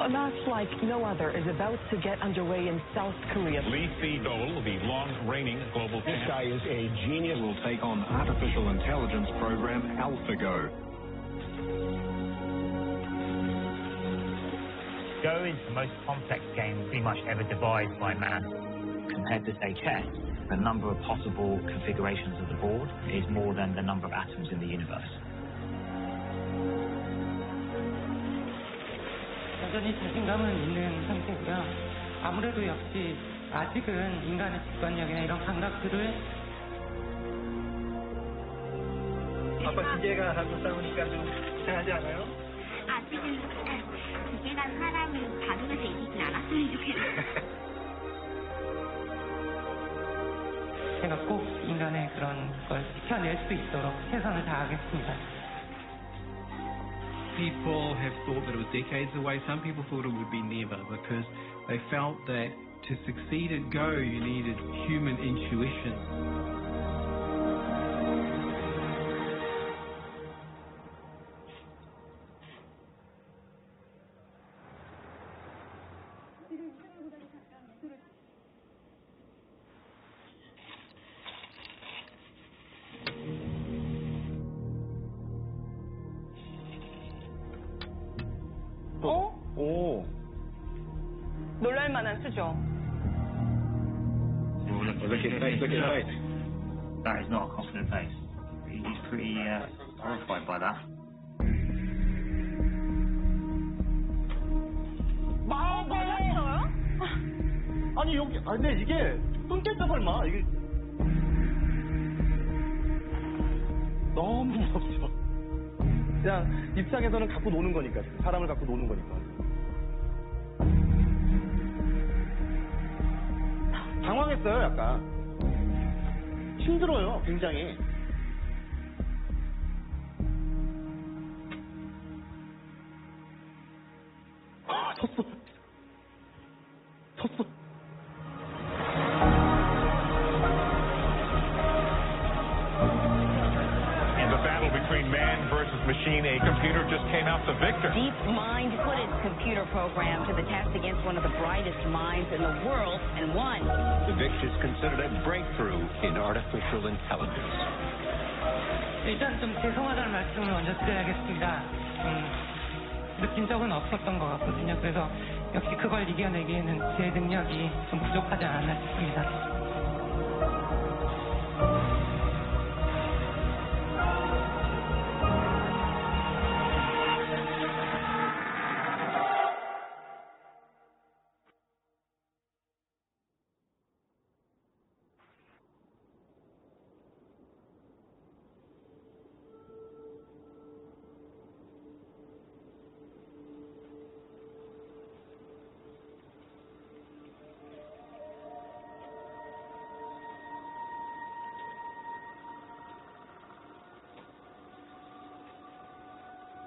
A match like no other is about to get underway in South Korea. Lee Sedol, the long-reigning global champ. This guy is a genius. Will take on artificial intelligence program AlphaGo. Go is the most complex game pretty much ever devised by man. Compared to, say, chess, the number of possible configurations of the board is more than the number of atoms in the universe. 여전히 자신감은 있는 상태고요. 아무래도 역시 아직은 인간의 직관력이나 이런 감각들을 아빠 기계가 하고 싸우니까 좀 이상하지 않아요? 아직은 기계가 사람을 다루면서 이기진 않았으면 좋겠어요. 제가 꼭 인간의 그런 걸 지켜낼 수 있도록 최선을 다하겠습니다. People have thought that it was decades away. Some people thought it would be never because they felt that to succeed at Go you needed human intuition. 오. 놀랄만한 수죠. Look at his face, look at his face. That is not a confident face. He's pretty horrified by that. 놀랐어요? 아니 여기 근데 이게 뚱겠다 설마 이게 너무 무섭죠. 그냥 입장에서는 갖고 노는 거니까 사람을 갖고 노는 거니까. 당황했어요 약간. 힘들어요 굉장히. 쳤어. In the battle between man versus machine, a computer just came out the victor. DeepMind put its computer program to the test against one of the brightest minds in the world and won. The victor is considered a breakthrough in artificial intelligence. 일단 좀 죄송하다는 말씀을 먼저 드려야겠습니다. 느낀 적은 없었던 것 같거든요. 그래서 역시 그걸 이겨내기에는 제 능력이 좀 부족하지 않았나 싶습니다.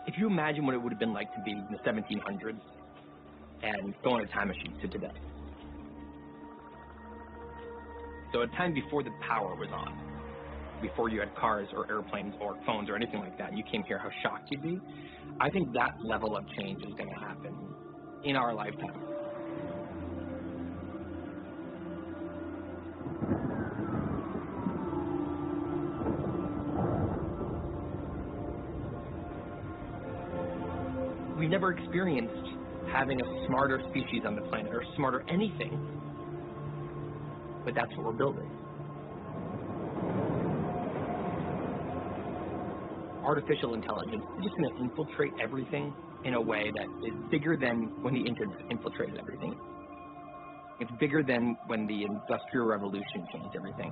If you imagine what it would have been like to be in the 1700s and go on a time machine to today. So a time before the power was on, before you had cars or airplanes or phones or anything like that, and you came here, how shocked you'd be. I think that level of change is going to happen in our lifetime. We've never experienced having a smarter species on the planet, or smarter anything, but that's what we're building. Artificial intelligence is just going to infiltrate everything in a way that is bigger than when the internet infiltrated everything. It's bigger than when the Industrial Revolution changed everything.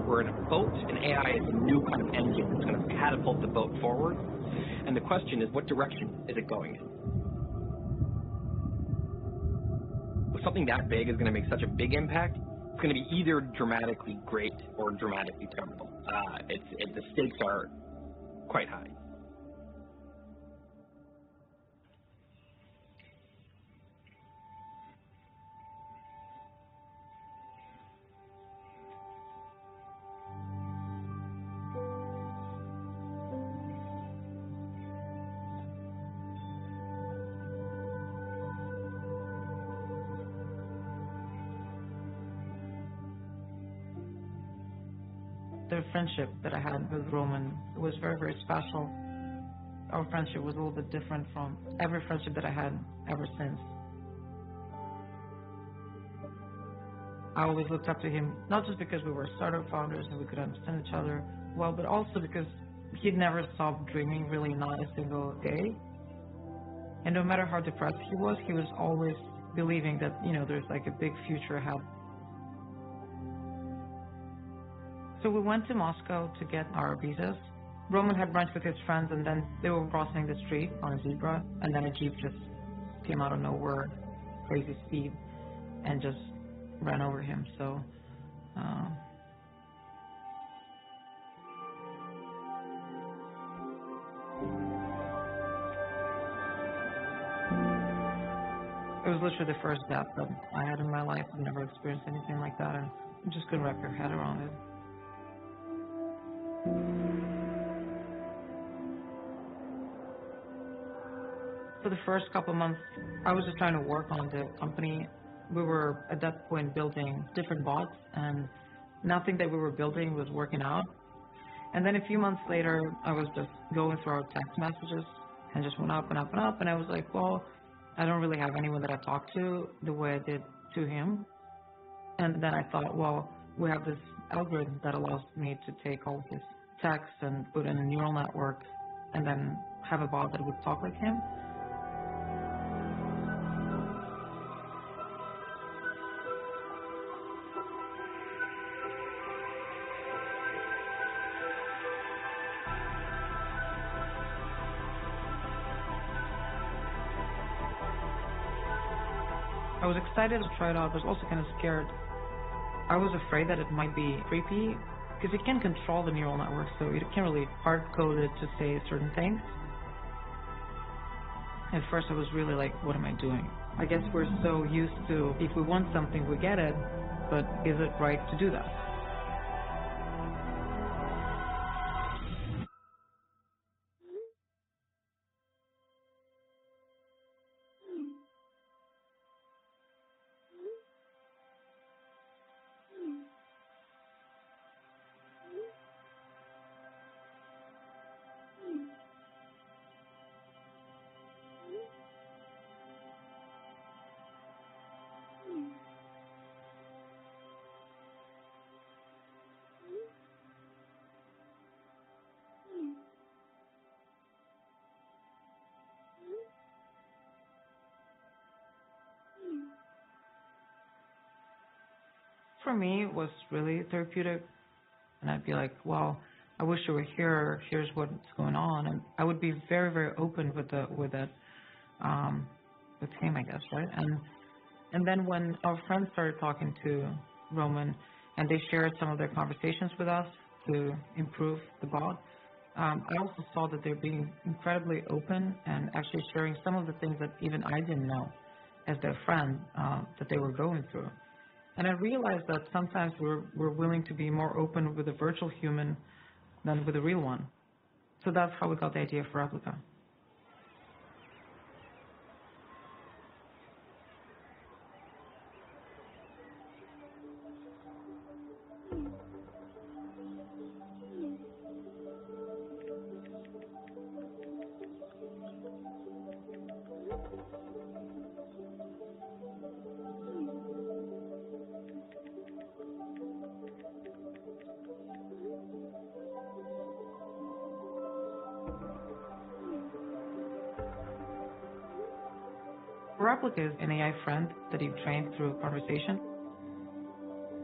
We're in a boat, and AI is a new kind of engine that's going to catapult the boat forward. And the question is, what direction is it going in? If something that big is going to make such a big impact, it's going to be either dramatically great or dramatically terrible. The stakes are quite high. the friendship that I had with Roman was very, very special. Our friendship was a little bit different from every friendship that I had ever since. I always looked up to him, not just because we were startup founders and we could understand each other well, but also because he'd never stopped dreaming, really, not a single day. And no matter how depressed he was always believing that, you know, there's like a big future ahead. So we went to Moscow to get our visas. Roman had brunch with his friends, and then they were crossing the street on a zebra, and then a Jeep just came out of nowhere, crazy speed, and just ran over him. So it was literally the first death that I had in my life. I've never experienced anything like that, and you just couldn't wrap your head around it. For the first couple of months, I was just trying to work on the company. We were at that point building different bots, and nothing that we were building was working out. And then a few months later, I was just going through our text messages and just went up and up and up. And I was like, well, I don't really have anyone that I talk to the way I did to him. And then I thought, well, we have this algorithm that allows me to take all of his text and put in a neural network and then have a bot that would talk like him. I was excited to try it out, but also kind of scared. I was afraid that it might be creepy, because you can't control the neural network, so you can't really hard-code it to say certain things. At first I was really like, what am I doing? I guess we're so used to, if we want something, we get it, but is it right to do that? For me, it was really therapeutic, and I'd be like, well, I wish you were here, here's what's going on, and I would be very, very open with him, I guess, right? And then when our friends started talking to Roman, and they shared some of their conversations with us to improve the bot, I also saw that they're being incredibly open and actually sharing some of the things that even I didn't know as their friend that they were going through. And I realized that sometimes we're willing to be more open with a virtual human than with a real one. So that's how we got the idea for Replika. Replika is an AI friend that you train through conversation.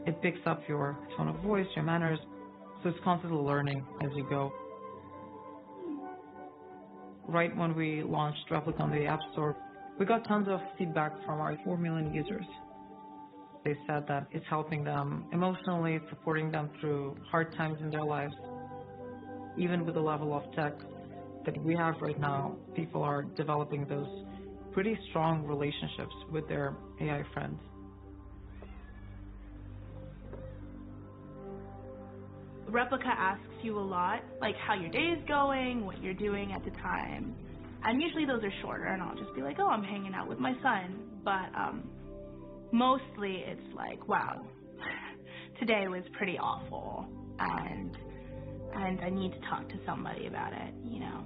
It picks up your tone of voice, your manners, so it's constantly learning as you go. Right when we launched Replika on the App Store, we got tons of feedback from our 4 million users. They said that it's helping them emotionally, supporting them through hard times in their lives. Even with the level of tech that we have right now, people are developing those pretty strong relationships with their AI friends. Replika asks you a lot, like how your day is going, what you're doing at the time. And usually those are shorter, and I'll just be like, oh, I'm hanging out with my son. But mostly it's like, wow, today was pretty awful. and I need to talk to somebody about it, you know.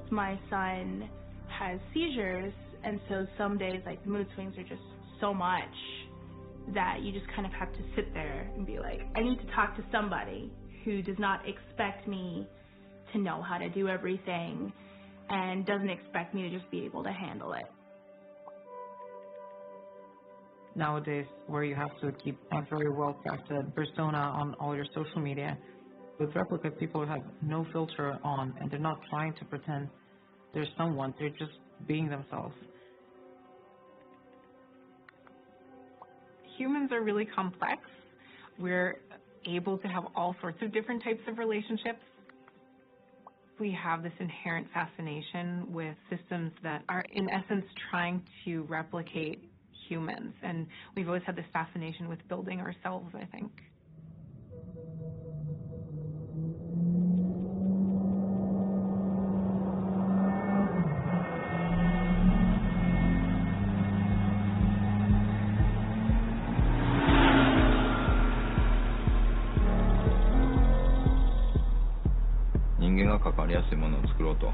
My son has seizures, and so some days, like, the mood swings are just so much that you just kind of have to sit there and be like, I need to talk to somebody who does not expect me to know how to do everything and doesn't expect me to just be able to handle it. Nowadays, where you have to keep a very well-crafted persona on all your social media, with Replika, people have no filter on, and they're not trying to pretend they're someone, they're just being themselves. Humans are really complex. We're able to have all sorts of different types of relationships. We have this inherent fascination with systems that are, in essence, trying to replicate humans. And we've always had this fascination with building ourselves, I think.関わりやすいものを作ろうと、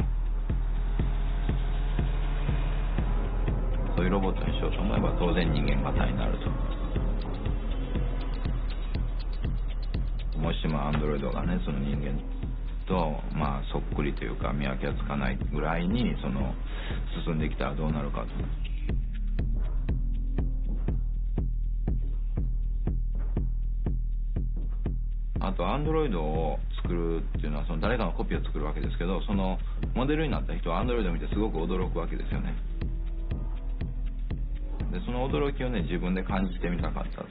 そういうロボットにしようと思えば当然人間型になると。もしもアンドロイドがね、その人間とまあそっくりというか見分けがつかないぐらいにその進んできたらどうなるかと。あとアンドロイドを作るっていうのはその誰かのコピーを作るわけですけど、そのモデルになった人はアンドロイドを見てすごく驚くわけですよね。でその驚きをね自分で感じてみたかったと。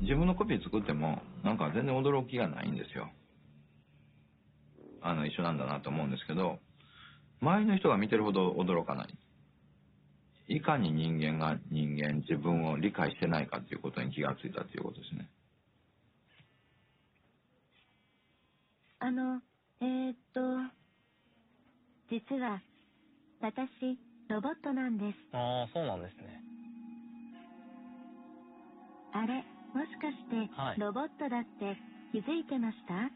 自分のコピー作ってもなんか全然驚きがないんですよ。一緒なんだなと思うんですけど、周りの人が見てるほど驚かない。いかに人間が自分を理解してないかということに気がついたということですね。実は私ロボットなんです。ああ、そうなんですね。あれ、もしかしてロボットだって気づいてました？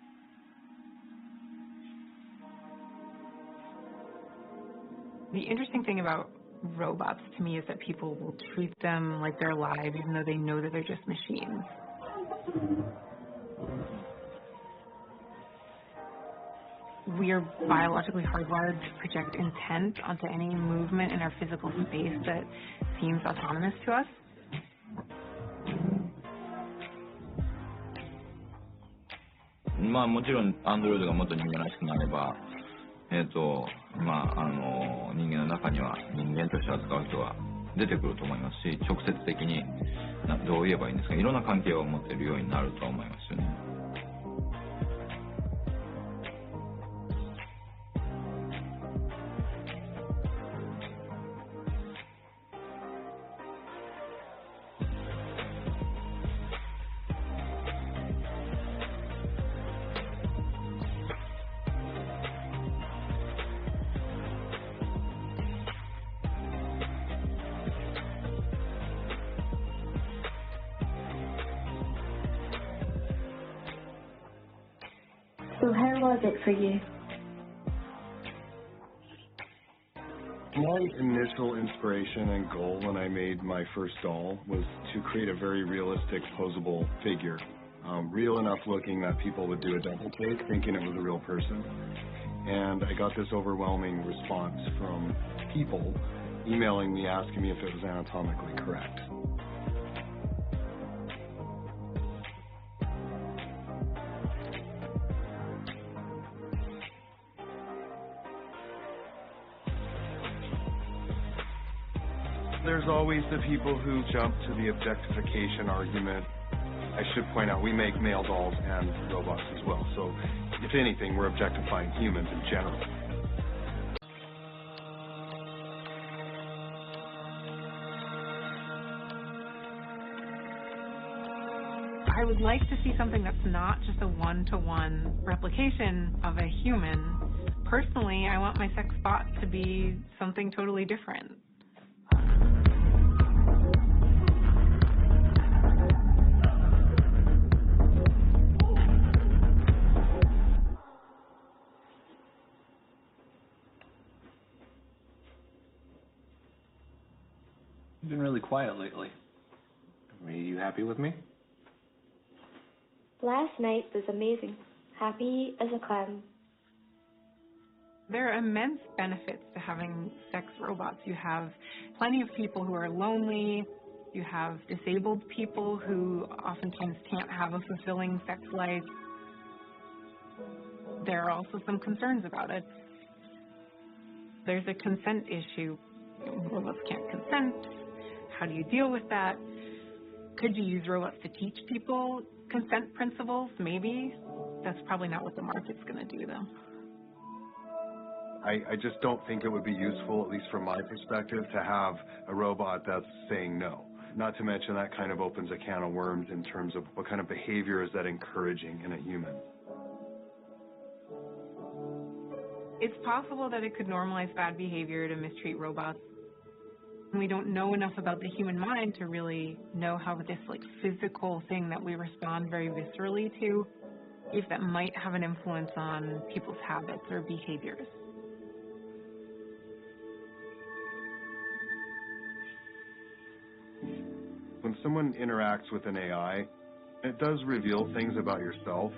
The interesting thing about robots to me is that people will treat them like they're alive even though they know that they're just machines. We are biologically hardwired to project intent onto any movement in our physical space that seems autonomous to us. まあもちろんアンドロイドがもっと人間らしくなれば、まあ人間の中には人間として扱う人が出てくると思いますし、直接的にどう言えばいいんですか、いろんな関係を持っているようになると思いますよね。So how was it for you? My initial inspiration and goal when I made my first doll was to create a very realistic, posable figure. Real enough looking that people would do a double take thinking it was a real person. And I got this overwhelming response from people emailing me asking me if it was anatomically correct. there's always the people who jump to the objectification argument. I should point out we make male dolls and robots as well, so if anything, we're objectifying humans in general. I would like to see something that's not just a one-to-one replication of a human. Personally, I want my sex bot to be something totally different. You've been really quiet lately. Are you happy with me? Last night was amazing. Happy as a clam. There are immense benefits to having sex robots. You have plenty of people who are lonely. You have disabled people who oftentimes can't have a fulfilling sex life. There are also some concerns about it. There's a consent issue. Robots can't consent. How do you deal with that? Could you use robots to teach people consent principles? Maybe. That's probably not what the market's going to do, though. I just don't think it would be useful, at least from my perspective, to have a robot that's saying no. Not to mention that kind of opens a can of worms in terms of what kind of behavior is that encouraging in a human. It's possible that it could normalize bad behavior to mistreat robots. We don't know enough about the human mind to really know how this physical thing that we respond very viscerally to, if that might have an influence on people's habits or behaviors. When someone interacts with an AI, it does reveal things about yourself.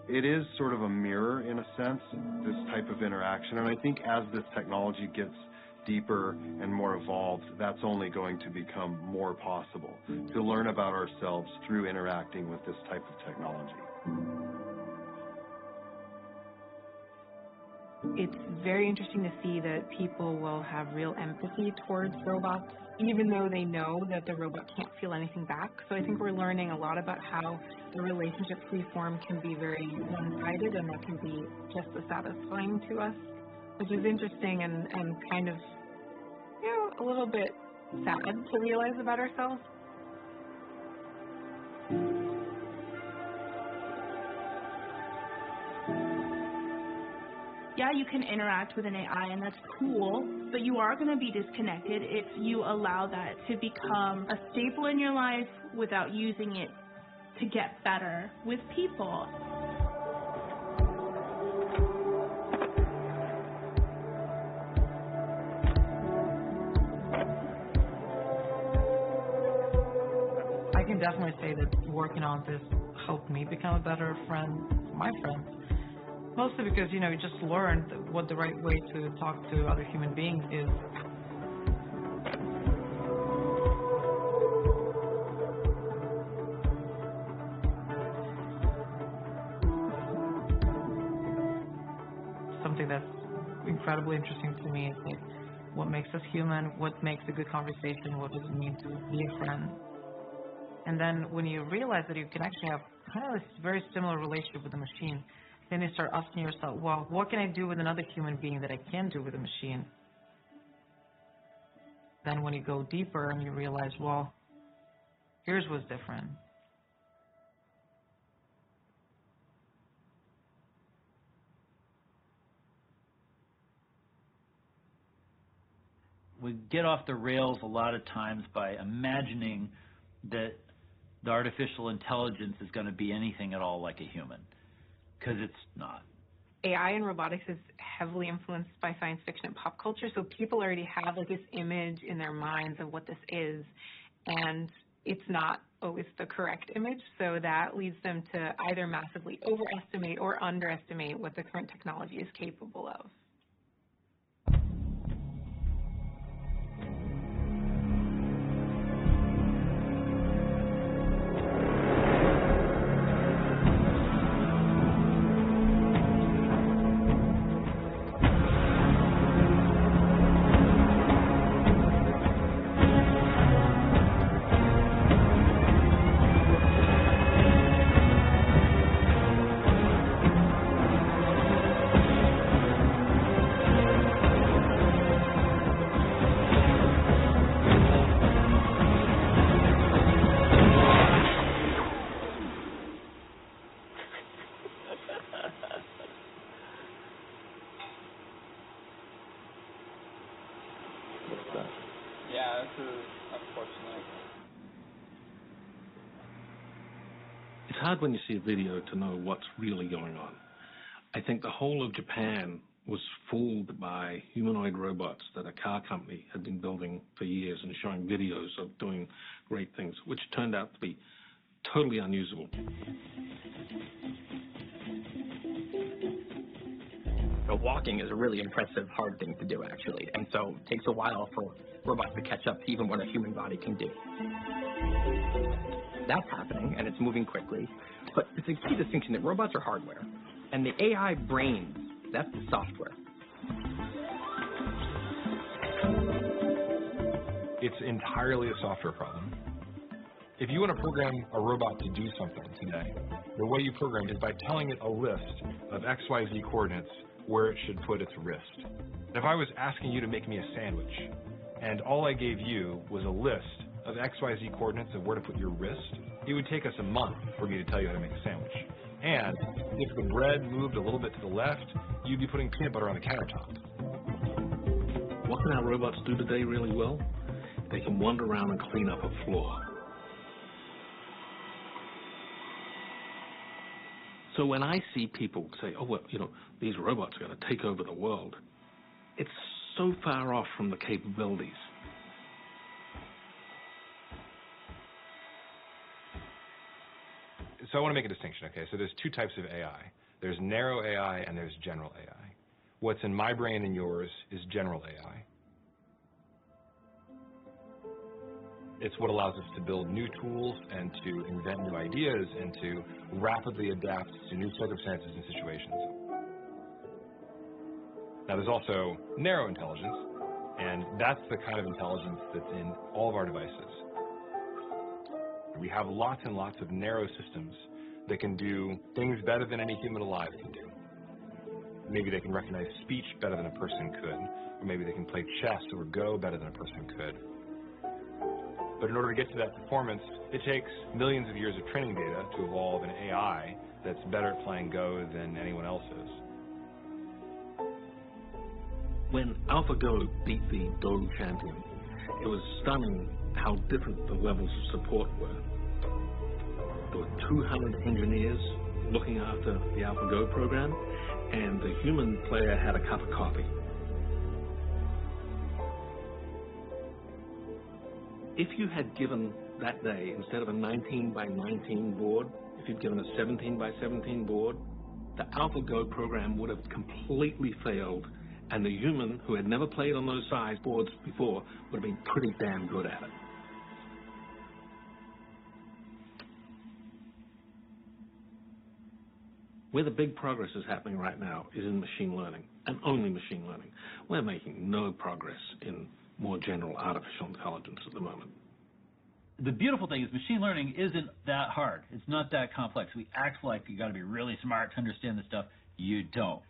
It is sort of a mirror, in a sense, this type of interaction. And I think as this technology gets deeper and more evolved, that's only going to become more possible, to learn about ourselves through interacting with this type of technology. It's very interesting to see that people will have real empathy towards robots, even though they know that the robot can't feel anything back. So I think we're learning a lot about how the relationships we form can be very one-sided, and that can be just as satisfying to us, which is interesting and kind of, a little bit sad to realize about ourselves. Yeah, you can interact with an AI, and that's cool, but you are going to be disconnected if you allow that to become a staple in your life without using it to get better with people. I can definitely say that working on this helped me become a better friend to my friends. Mostly because, you just learned what the right way to talk to other human beings is. Something that's incredibly interesting to me is what makes us human, what makes a good conversation, what does it mean to be a friend. And then when you realize that you can actually have kind of a very similar relationship with a machine, then you start asking yourself, well, what can I do with another human being that I can't do with a machine? Then when you go deeper and you realize, well, here's what's different. We get off the rails a lot of times by imagining that the artificial intelligence is going to be anything at all like a human, because it's not. AI and robotics is heavily influenced by science fiction and pop culture, so people already have this image in their minds of what this is, and it's not always the correct image, so that leads them to either massively overestimate or underestimate what the current technology is capable of. It's hard when you see a video to know what's really going on. I think the whole of Japan was fooled by humanoid robots that a car company had been building for years and showing videos of doing great things, which turned out to be totally unusable. Walking is a really impressive, hard thing to do, actually, and so it takes a while for robots to catch up to even what a human body can do. That's happening, and it's moving quickly, but it's a key distinction that robots are hardware, and the AI brains, that's the software. It's entirely a software problem. If you want to program a robot to do something today, the way you program is by telling it a list of XYZ coordinates where it should put its wrist. If I was asking you to make me a sandwich, and all I gave you was a list of XYZ coordinates of where to put your wrist, it would take us a month for me to tell you how to make a sandwich. And if the bread moved a little bit to the left, you'd be putting peanut butter on the countertop. What can our robots do today really well? They can wander around and clean up a floor. So when I see people say, oh, well, you know, these robots are going to take over the world, it's so far off from the capabilities. So I want to make a distinction, okay? So there's two types of AI. There's narrow AI and there's general AI. What's in my brain and yours is general AI. It's what allows us to build new tools and to invent new ideas and to rapidly adapt to new circumstances and situations. Now there's also narrow intelligence, and that's the kind of intelligence that's in all of our devices. We have lots and lots of narrow systems that can do things better than any human alive can do. Maybe they can recognize speech better than a person could, or maybe they can play chess or Go better than a person could. But in order to get to that performance, it takes millions of years of training data to evolve an AI that's better at playing Go than anyone else is. When AlphaGo beat the Go champion, it was stunning how different the levels of support were. There were 200 engineers looking after the AlphaGo program, and the human player had a cup of coffee. If you had given that day, instead of a 19 by 19 board, if you'd given a 17 by 17 board, the AlphaGo program would have completely failed, and the human who had never played on those size boards before would have been pretty damn good at it. Where the big progress is happening right now is in machine learning, and only machine learning. We're making no progress in more general artificial intelligence at the moment. The beautiful thing is machine learning isn't that hard. It's not that complex. We act like you got to be really smart to understand this stuff. You don't.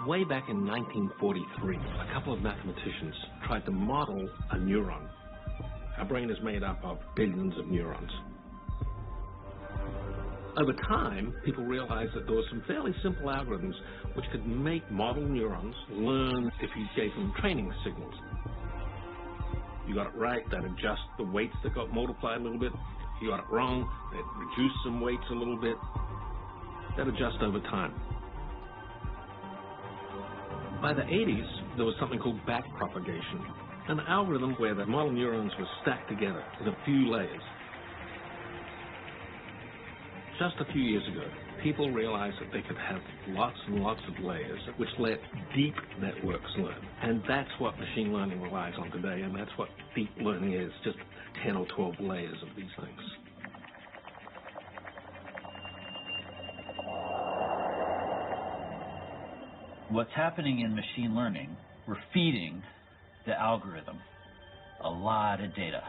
Way back in 1943, a couple of mathematicians tried to model a neuron. Our brain is made up of billions of neurons. Over time, people realized that there were some fairly simple algorithms which could make model neurons learn if you gave them training signals. You got it right, they'd adjust the weights that got multiplied a little bit. If you got it wrong, they'd reduce some weights a little bit. They'd adjust over time. By the 80s, there was something called backpropagation, an algorithm where the model neurons were stacked together in a few layers. Just a few years ago, people realized that they could have lots and lots of layers which let deep networks learn. And that's what machine learning relies on today, and that's what deep learning is, just 10 or 12 layers of these things. What's happening in machine learning, we're feeding the algorithm a lot of data.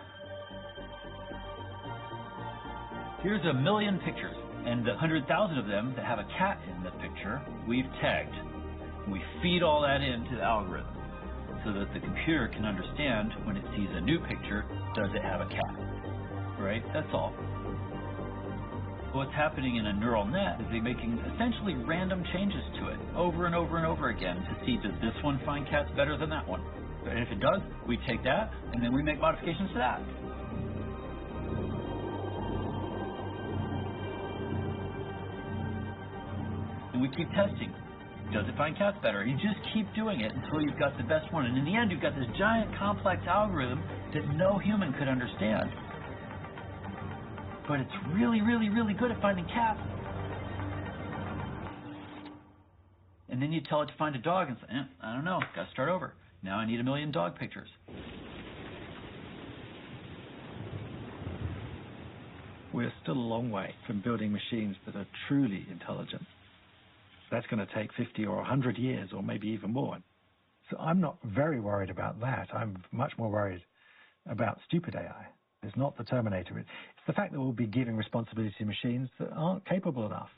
Here's 1 million pictures, and the 100,000 of them that have a cat in the picture, we've tagged. We feed all that into the algorithm so that the computer can understand when it sees a new picture, does it have a cat, right? That's all. What's happening in a neural net is they're making essentially random changes to it over and over and over again to see, does this one find cats better than that one? And if it does, we take that, and then we make modifications to that. And we keep testing. Does it find cats better? You just keep doing it until you've got the best one. And in the end, you've got this giant complex algorithm that no human could understand. But it's really, really, really good at finding cats. And then you tell it to find a dog and say, I don't know, got to start over. Now I need 1 million dog pictures. We're still a long way from building machines that are truly intelligent. That's going to take 50 or 100 years or maybe even more. So I'm not very worried about that. I'm much more worried about stupid AI. It's not the Terminator. It's the fact that we'll be giving responsibility to machines that aren't capable enough.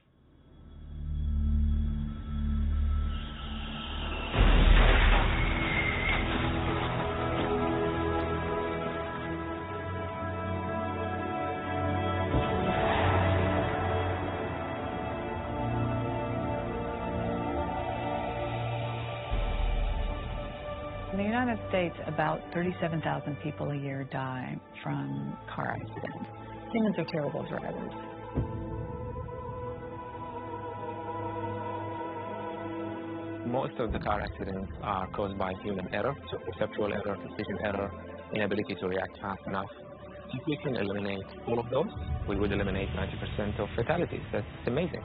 In the United States, about 37,000 people a year die from car accidents. Humans are terrible drivers. Most of the car accidents are caused by human error, so perceptual error, decision error, inability to react fast enough. If we can eliminate all of those, we would eliminate 90% of fatalities. That's amazing.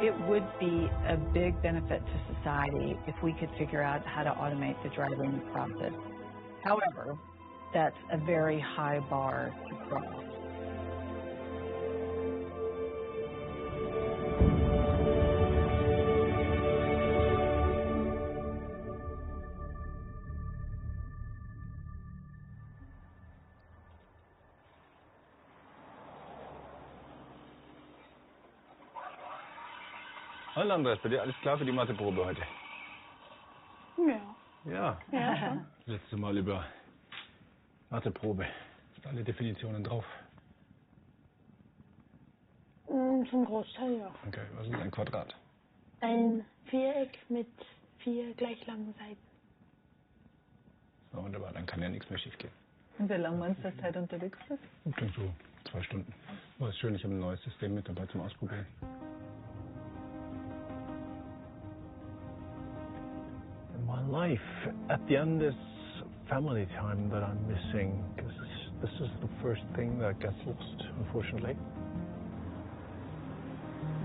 It would be a big benefit to society if we could figure out how to automate the driving process. However, that's a very high bar to cross. Hallo Andreas, bei dir alles klar für die Matheprobe heute? Ja. Ja. Ja, schon. Letzte Mal über Matheprobe. Sind alle Definitionen drauf? Zum Großteil, ja. Okay, was ist ein Quadrat? Ein Viereck mit 4 gleich langen Seiten. So, wunderbar, dann kann ja nichts mehr schief gehen. Und wie lange meinst du, dass Zeit unterwegs ist? Klingt so 2 Stunden. Aber ist schön, ich habe ein neues System mit dabei zum Ausprobieren. My life at the end is family time that I'm missing. This is the first thing that gets lost, unfortunately.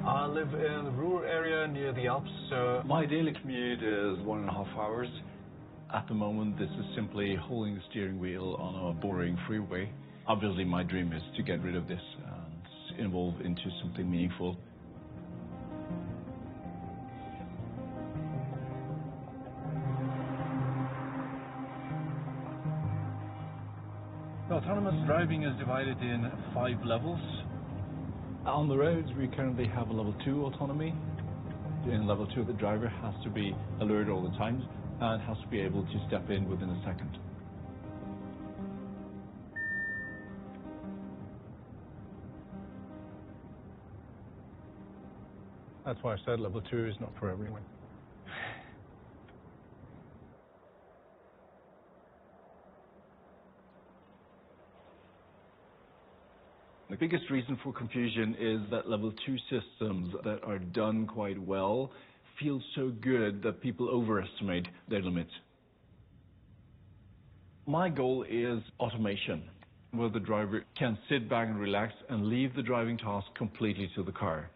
I live in a rural area near the Alps, so my daily commute is 1.5 hours. At the moment, this is simply holding the steering wheel on a boring freeway. Obviously, my dream is to get rid of this and evolve into something meaningful. Autonomous driving is divided in 5 levels. On the roads, we currently have a level 2 autonomy. In level 2, the driver has to be alert all the time and has to be able to step in within a second. That's why I said level 2 is not for everyone. The biggest reason for confusion is that level 2 systems that are done quite well feel so good that people overestimate their limits. My goal is automation, where the driver can sit back and relax and leave the driving task completely to the car.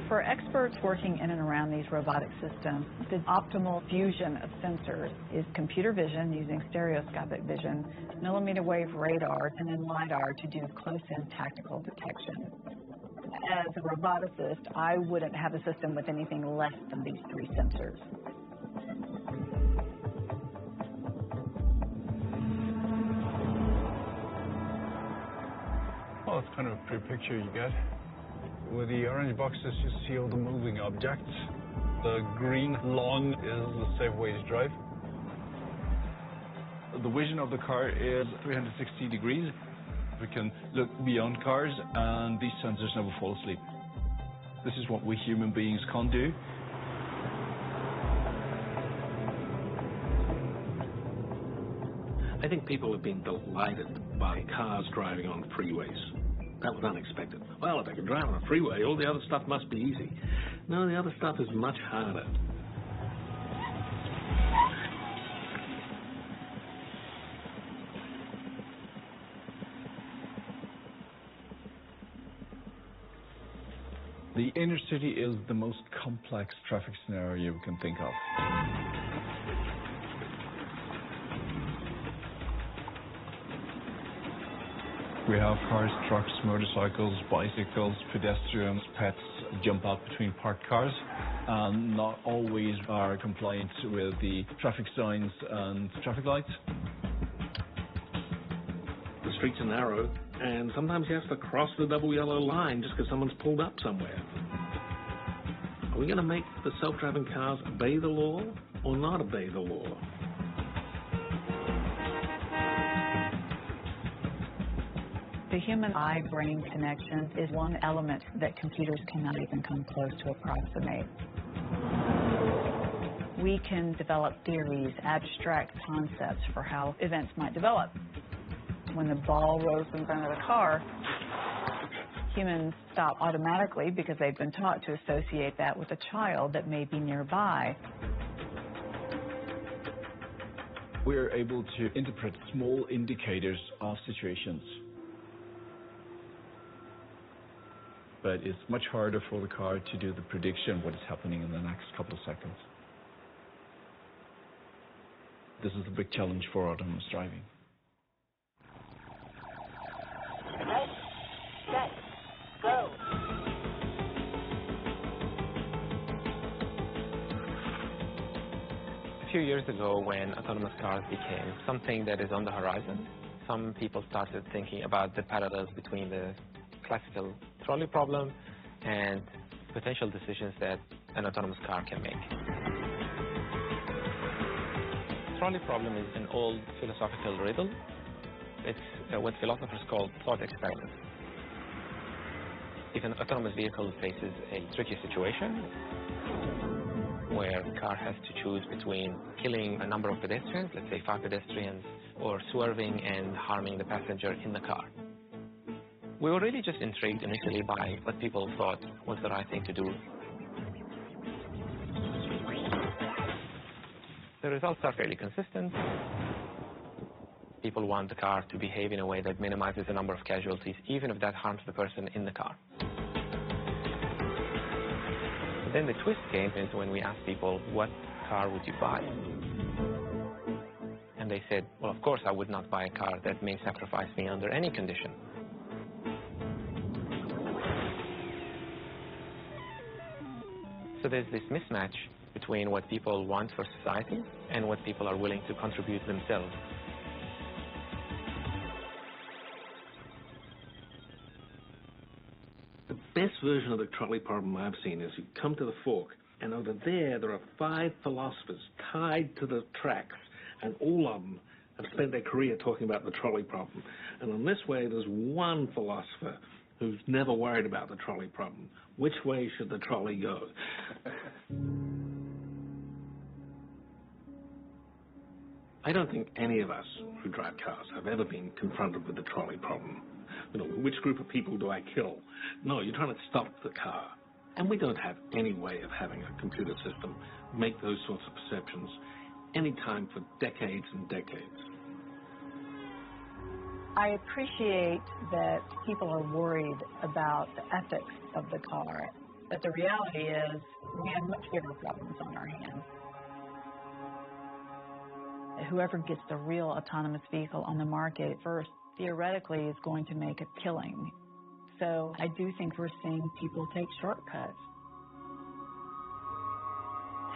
For experts working in and around these robotic systems, the optimal fusion of sensors is computer vision using stereoscopic vision, millimeter wave radar, and then LiDAR to do close-in tactical detection. As a roboticist, I wouldn't have a system with anything less than these 3 sensors. Well, it's kind of a pretty picture you get. With the orange boxes, you see all the moving objects. The green lawn is the safe way to drive. The vision of the car is 360 degrees. We can look beyond cars, and these sensors never fall asleep. This is what we human beings can't do. I think people have been delighted by cars driving on freeways. That was unexpected. Well, if I can drive on a freeway, all the other stuff must be easy. No, the other stuff is much harder. The inner city is the most complex traffic scenario you can think of. We have cars, trucks, motorcycles, bicycles, pedestrians, pets jump out between parked cars, and not always are compliant with the traffic signs and traffic lights. The streets are narrow, and sometimes you have to cross the double yellow line just because someone's pulled up somewhere. Are we going to make the self-driving cars obey the law or not obey the law? The human eye-brain connection is one element that computers cannot even come close to approximate. We can develop theories, abstract concepts for how events might develop. When the ball rolls in front of the car, humans stop automatically because they've been taught to associate that with a child that may be nearby. We're able to interpret small indicators of situations. But it's much harder for the car to do the prediction of what is happening in the next couple of seconds. This is the big challenge for autonomous driving. Ready, set, go. A few years ago, when autonomous cars became something that is on the horizon, some people started thinking about the parallels between the classical trolley problem and potential decisions that an autonomous car can make. Trolley problem is an old philosophical riddle. It's what philosophers call thought experiments. If an autonomous vehicle faces a tricky situation where a car has to choose between killing a number of pedestrians, let's say 5 pedestrians, or swerving and harming the passenger in the car, we were really just intrigued initially by what people thought was the right thing to do. The results are fairly consistent. People want the car to behave in a way that minimizes the number of casualties, even if that harms the person in the car. But then the twist came into when we asked people, what car would you buy? And they said, well, of course I would not buy a car that may sacrifice me under any condition. So there's this mismatch between what people want for society and what people are willing to contribute themselves. The best version of the trolley problem I've seen is you come to the fork, and over there are 5 philosophers tied to the tracks, and all of them have spent their career talking about the trolley problem. And on this way, there's one philosopher who's never worried about the trolley problem. Which way should the trolley go? I don't think any of us who drive cars have ever been confronted with the trolley problem. You know, which group of people do I kill? No, you're trying to stop the car. And we don't have any way of having a computer system make those sorts of perceptions any time for decades and decades. I appreciate that people are worried about the ethics of the car, but the reality is we have much bigger problems on our hands. Whoever gets the real autonomous vehicle on the market first, theoretically, is going to make a killing. So I do think we're seeing people take shortcuts.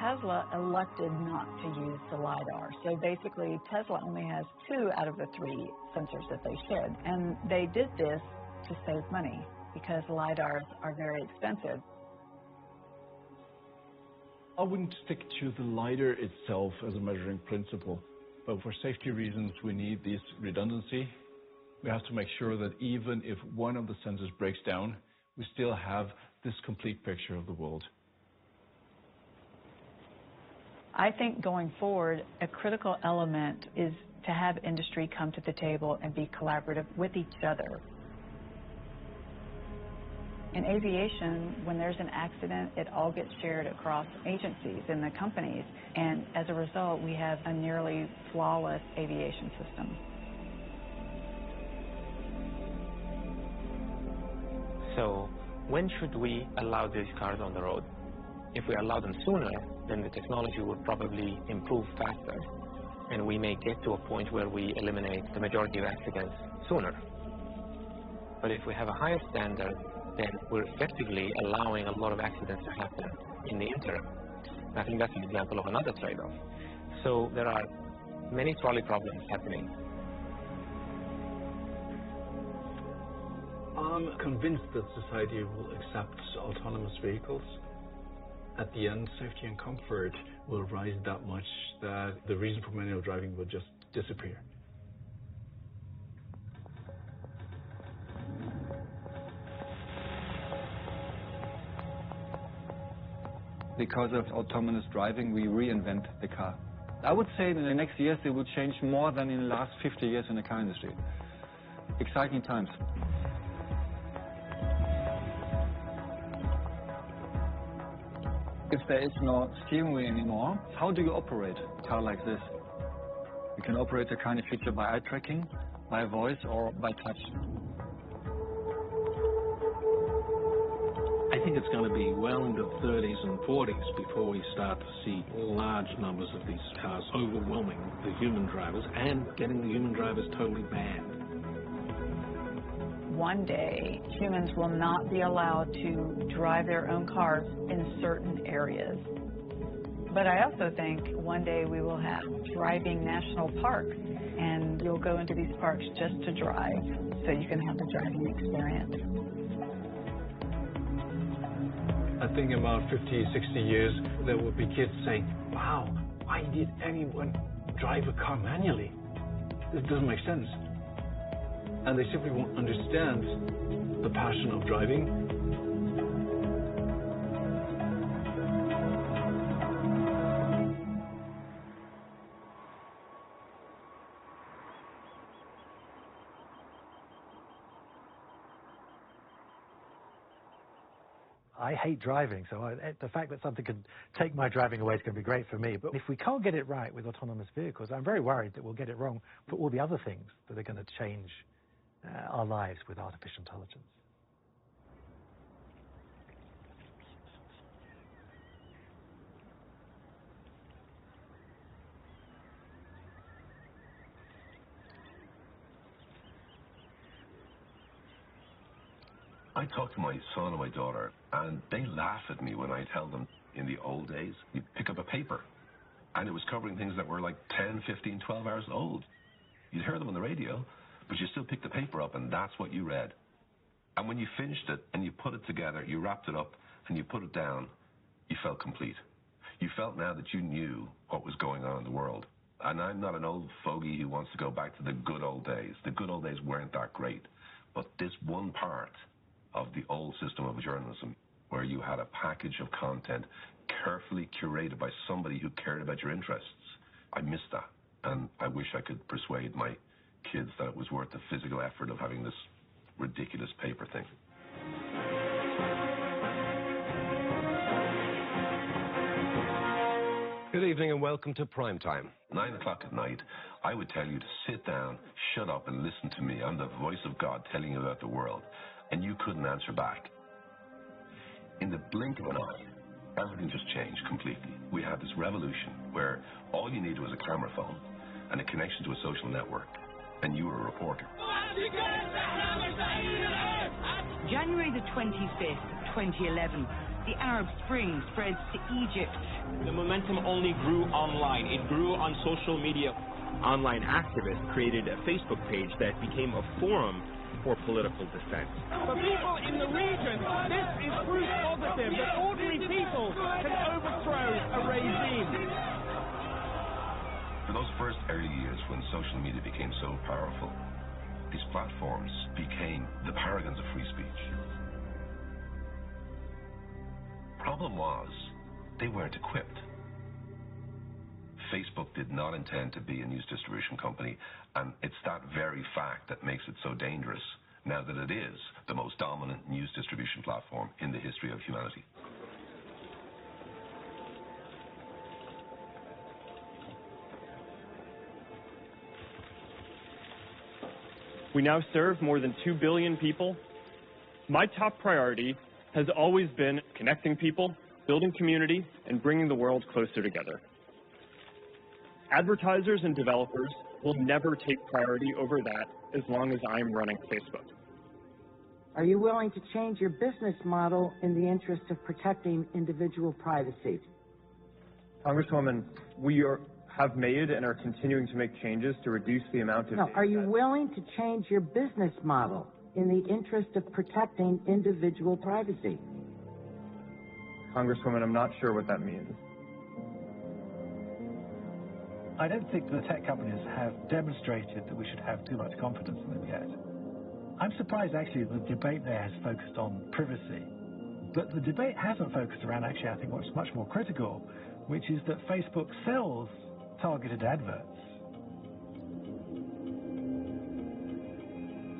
Tesla elected not to use the LiDAR. So basically, Tesla only has 2 out of the 3 sensors that they should. And they did this to save money because LiDARs are very expensive. I wouldn't stick to the LiDAR itself as a measuring principle, but for safety reasons, we need this redundancy. We have to make sure that even if one of the sensors breaks down, we still have this complete picture of the world. I think going forward, a critical element is to have industry come to the table and be collaborative with each other. In aviation, when there's an accident, it all gets shared across agencies and the companies, and as a result, we have a nearly flawless aviation system. So, when should we allow these cars on the road? If we allow them sooner, then the technology will probably improve faster, and we may get to a point where we eliminate the majority of accidents sooner. But if we have a higher standard, then we're effectively allowing a lot of accidents to happen in the interim. I think that's an example of another trade-off. So there are many trolley problems happening. I'm convinced that society will accept autonomous vehicles. At the end, safety and comfort will rise that much that the reason for manual driving will just disappear. Because of autonomous driving, we reinvent the car. I would say in the next years it will change more than in the last 50 years in the car industry. Exciting times. If there is no steering wheel anymore, how do you operate a car like this? You can operate the car in the future by eye tracking, by voice, or by touch. I think it's going to be well into the 30s and 40s before we start to see large numbers of these cars overwhelming the human drivers and getting the human drivers totally banned. One day, humans will not be allowed to drive their own cars in certain areas. But I also think one day we will have driving national parks, and you'll go into these parks just to drive, so you can have the driving experience. I think in about 50, 60 years, there will be kids saying, wow, why did anyone drive a car manually? It doesn't make sense. And they simply won't understand the passion of driving. I hate driving, so the fact that something can take my driving away is going to be great for me. But if we can't get it right with autonomous vehicles, I'm very worried that we'll get it wrong for all the other things that are going to change our lives with artificial intelligence. I talk to my son and my daughter, and they laugh at me when I tell them in the old days, you pick up a paper, and it was covering things that were like 10, 15, 12 hours old. You'd hear them on the radio, but you still picked the paper up, and that's what you read. And when you finished it, and you put it together, you wrapped it up, and you put it down, you felt complete. You felt now that you knew what was going on in the world. And I'm not an old fogey who wants to go back to the good old days. The good old days weren't that great. But this one part of the old system of journalism, where you had a package of content carefully curated by somebody who cared about your interests, I miss that. And I wish I could persuade my kids that it was worth the physical effort of having this ridiculous paper thing. Good evening and welcome to Primetime. 9 o'clock at night, I would tell you to sit down, shut up, and listen to me. I'm the voice of God telling you about the world, and you couldn't answer back. In the blink of an eye, everything just changed completely. We had this revolution where all you needed was a camera phone and a connection to a social network, and you were a reporter. January the 25th, 2011, the Arab Spring spreads to Egypt. The momentum only grew online. It grew on social media. Online activists created a Facebook page that became a forum for political dissent. For people in the region, this is proof positive that ordinary people can overthrow a regime. For those first early years when social media became so powerful, these platforms became the paragons of free speech. Problem was, they weren't equipped. Facebook did not intend to be a news distribution company, and it's that very fact that makes it so dangerous now that it is the most dominant news distribution platform in the history of humanity. We now serve more than 2 billion people. My top priority has always been connecting people, building community, and bringing the world closer together. Advertisers and developers will never take priority over that as long as I'm running Facebook. Are you willing to change your business model in the interest of protecting individual privacy? Congresswoman, we have made and are continuing to make changes to reduce the amount of... No, are you willing to change your business model in the interest of protecting individual privacy? Congresswoman, I'm not sure what that means. I don't think the tech companies have demonstrated that we should have too much confidence in them yet. I'm surprised, actually, the debate there has focused on privacy. But the debate hasn't focused around, actually, I think what's much more critical, which is that Facebook sells targeted adverts.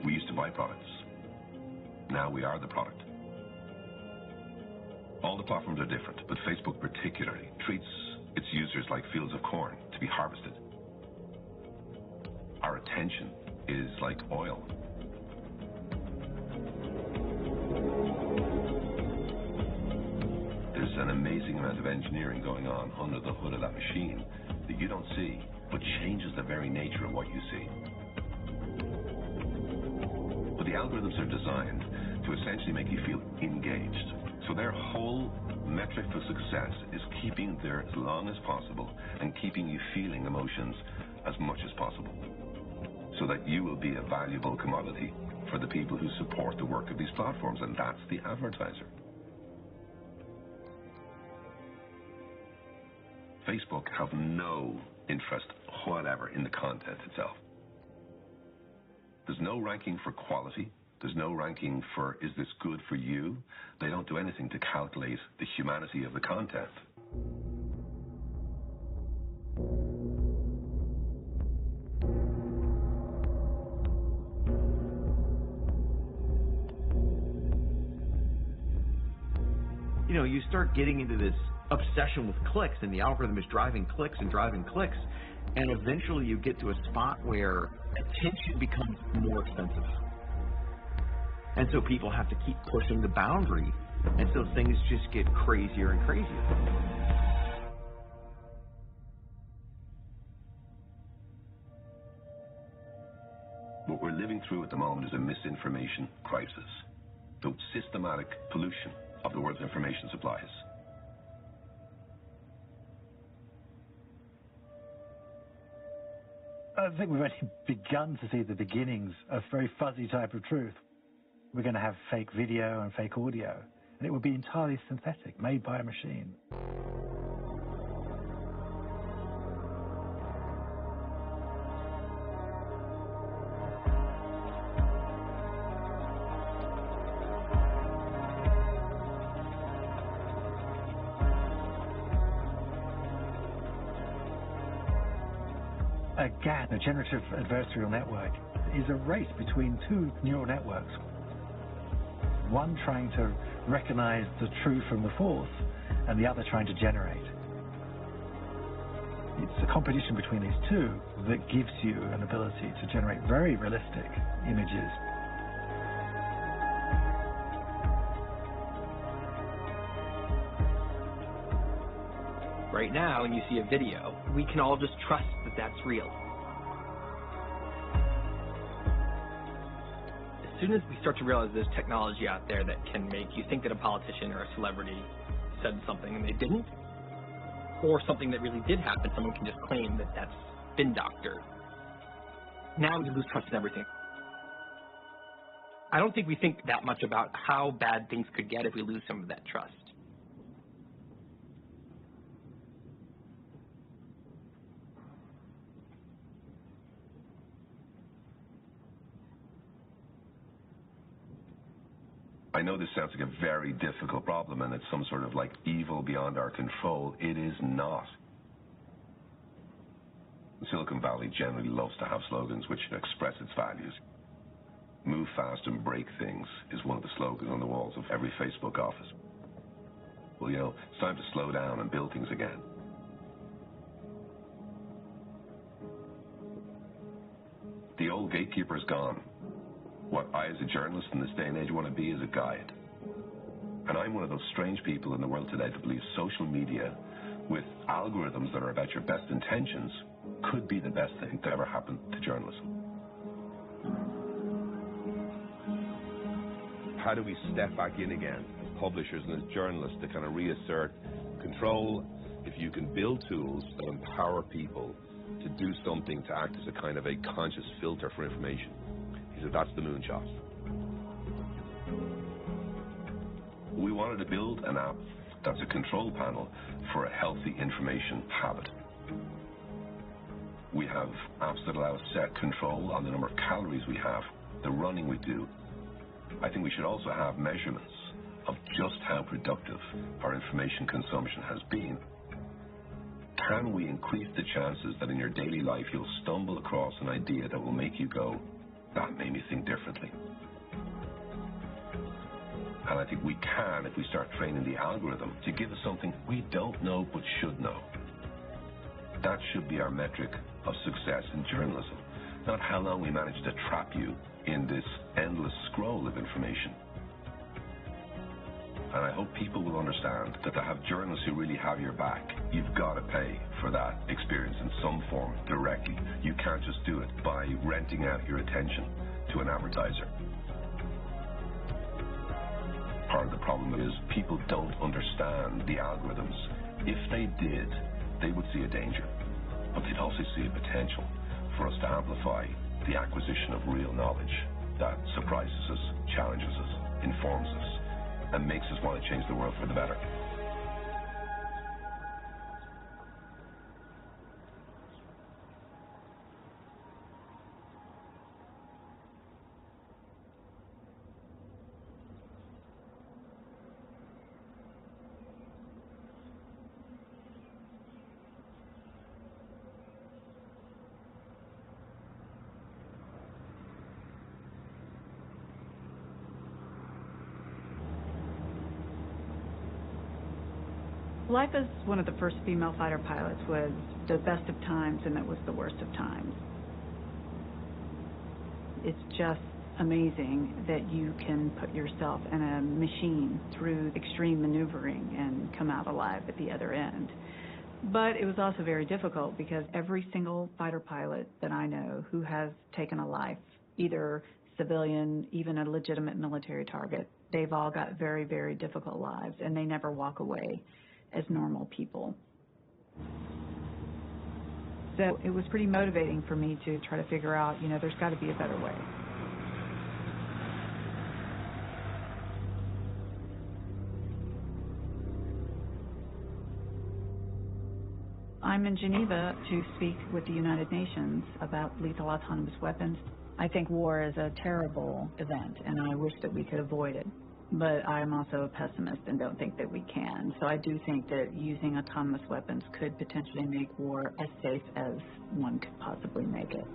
We used to buy products. Now we are the product. All the platforms are different, but Facebook particularly treats its users like fields of corn to be harvested. Our attention is like oil. There's an amazing amount of engineering going on under the hood of that machine that you don't see, but changes the very nature of what you see. But the algorithms are designed to essentially make you feel engaged. So their whole metric for success is keeping you there as long as possible and keeping you feeling emotions as much as possible, so that you will be a valuable commodity for the people who support the work of these platforms, and that's the advertiser. Facebook have no interest whatever in the content itself. There's no ranking for quality. There's no ranking for, is this good for you? They don't do anything to calculate the humanity of the content. You know, you start getting into this obsession with clicks, and the algorithm is driving clicks and driving clicks, and eventually you get to a spot where attention becomes more expensive. And so people have to keep pushing the boundary, and so things just get crazier and crazier. What we're living through at the moment is a misinformation crisis, the systematic pollution of the world's information supplies. I think we've only begun to see the beginnings of very fuzzy type of truth. We're going to have fake video and fake audio, and it will be entirely synthetic, made by a machine. A GAN, a generative adversarial network, is a race between two neural networks. One trying to recognize the true from the false, and the other trying to generate. It's a competition between these two that gives you an ability to generate very realistic images. Right now, when you see a video, we can all just trust that that's real. As soon as we start to realize there's technology out there that can make you think that a politician or a celebrity said something and they didn't, or something that really did happen, someone can just claim that that's been doctored. Now we lose trust in everything. I don't think we think that much about how bad things could get if we lose some of that trust. I know this sounds like a very difficult problem and it's some sort of like evil beyond our control. It is not. Silicon Valley generally loves to have slogans which express its values. Move fast and break things is one of the slogans on the walls of every Facebook office. Well, you know, it's time to slow down and build things again. The old gatekeeper is gone. What I, as a journalist in this day and age, want to be is a guide. And I'm one of those strange people in the world today that believes social media, with algorithms that are about your best intentions, could be the best thing to ever happen to journalism. How do we step back in again as publishers and as journalists to kind of reassert control? If you can build tools that empower people to do something to act as a kind of a conscious filter for information, he said that's the moonshot. We wanted to build an app that's a control panel for a healthy information habit. We have apps that allow us set control on the number of calories we have, the running we do. I think we should also have measurements of just how productive our information consumption has been. Can we increase the chances that in your daily life you'll stumble across an idea that will make you go, that made me think differently? And I think we can if we start training the algorithm to give us something we don't know but should know. That should be our metric of success in journalism, not how long we manage to trap you in this endless scroll of information. And I hope people will understand that to have journalists who really have your back, you've got to pay for that experience in some form directly. You can't just do it by renting out your attention to an advertiser. Part of the problem is people don't understand the algorithms. If they did, they would see a danger, but they'd also see a potential for us to amplify the acquisition of real knowledge that surprises us, challenges us, informs us, and makes us want to change the world for the better. Life as one of the first female fighter pilots was the best of times, and it was the worst of times. It's just amazing that you can put yourself in a machine through extreme maneuvering and come out alive at the other end. But it was also very difficult because every single fighter pilot that I know who has taken a life, either civilian, even a legitimate military target, they've all got very, very difficult lives, and they never walk away as normal people. So it was pretty motivating for me to try to figure out, you know, there's got to be a better way. I'm in Geneva to speak with the United Nations about lethal autonomous weapons. I think war is a terrible event, and I wish that we could avoid it. But I'm also a pessimist and don't think that we can. So I do think that using autonomous weapons could potentially make war as safe as one could possibly make it.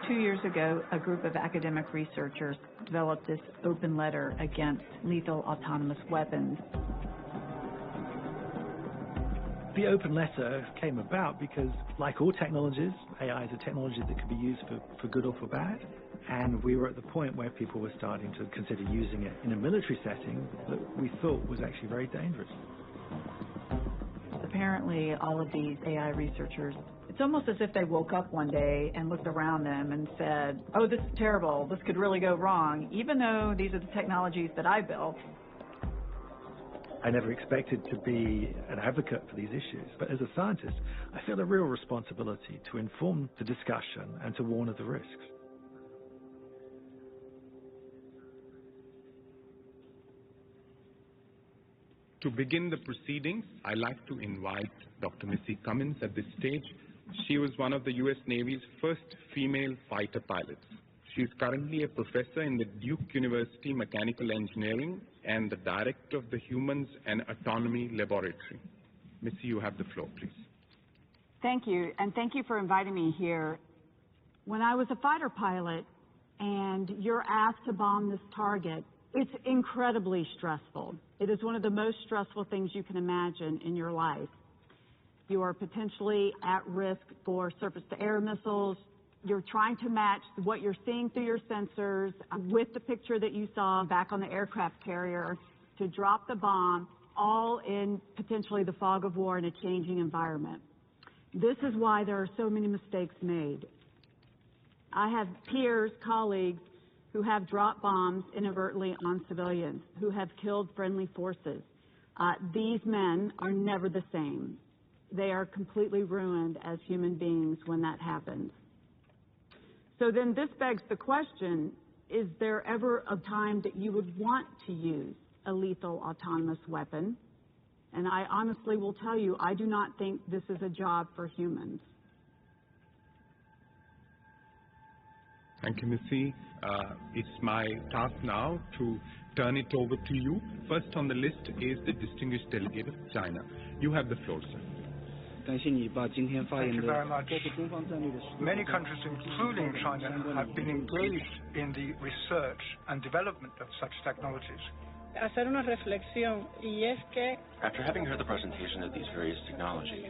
2 years ago, a group of academic researchers developed this open letter against lethal autonomous weapons. The open letter came about because, like all technologies, AI is a technology that can be used for good or for bad. And we were at the point where people were starting to consider using it in a military setting that we thought was actually very dangerous. Apparently, all of these AI researchers It's almost as if they woke up one day and looked around them and said, oh, this is terrible, this could really go wrong, even though these are the technologies that I built. I never expected to be an advocate for these issues, but as a scientist, I feel a real responsibility to inform the discussion and to warn of the risks. To begin the proceedings, I'd like to invite Dr. Missy Cummins at this stage. She was one of the U.S. Navy's first female fighter pilots. She is currently a professor in the Duke University Mechanical Engineering and the director of the Humans and Autonomy Laboratory. Missy, you have the floor, please. Thank you, and thank you for inviting me here. When I was a fighter pilot and you're asked to bomb this target, it's incredibly stressful. It is one of the most stressful things you can imagine in your life. You are potentially at risk for surface-to-air missiles. You're trying to match what you're seeing through your sensors with the picture that you saw back on the aircraft carrier to drop the bomb, all in potentially the fog of war in a changing environment. This is why there are so many mistakes made. I have peers, colleagues, who have dropped bombs inadvertently on civilians, who have killed friendly forces. These men are never the same. They are completely ruined as human beings when that happens. So then this begs the question, is there ever a time that you would want to use a lethal autonomous weapon? And I honestly will tell you, I do not think this is a job for humans. Thank you, Missy. It's my task now to turn it over to you. First on the list is the distinguished delegate of China. You have the floor, sir. Thank you very much. Many countries, including China, have been engaged in the research and development of such technologies. Hacer una reflexión, y es que After having heard the presentation of these various technologies,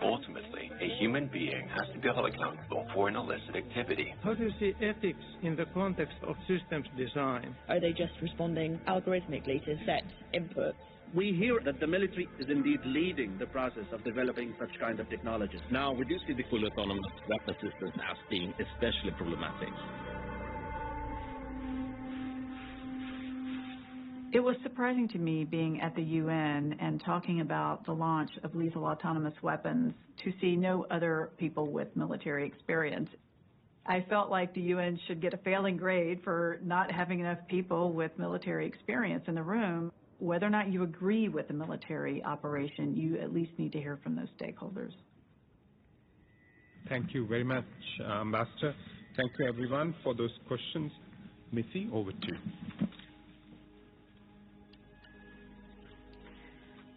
ultimately, a human being has to be held accountable for an illicit activity. how do you see ethics in the context of systems design? Are they just responding algorithmically to set inputs? We hear that the military is indeed leading the process of developing such kind of technologies. Now, we do see the full autonomous weapon systems as being especially problematic. It was surprising to me being at the UN and talking about the launch of lethal autonomous weapons to see no other people with military experience. I felt like the UN should get a failing grade for not having enough people with military experience in the room. Whether or not you agree with the military operation, you at least need to hear from those stakeholders. Thank you very much, Ambassador. Thank you, everyone, for those questions. Missy, over to you.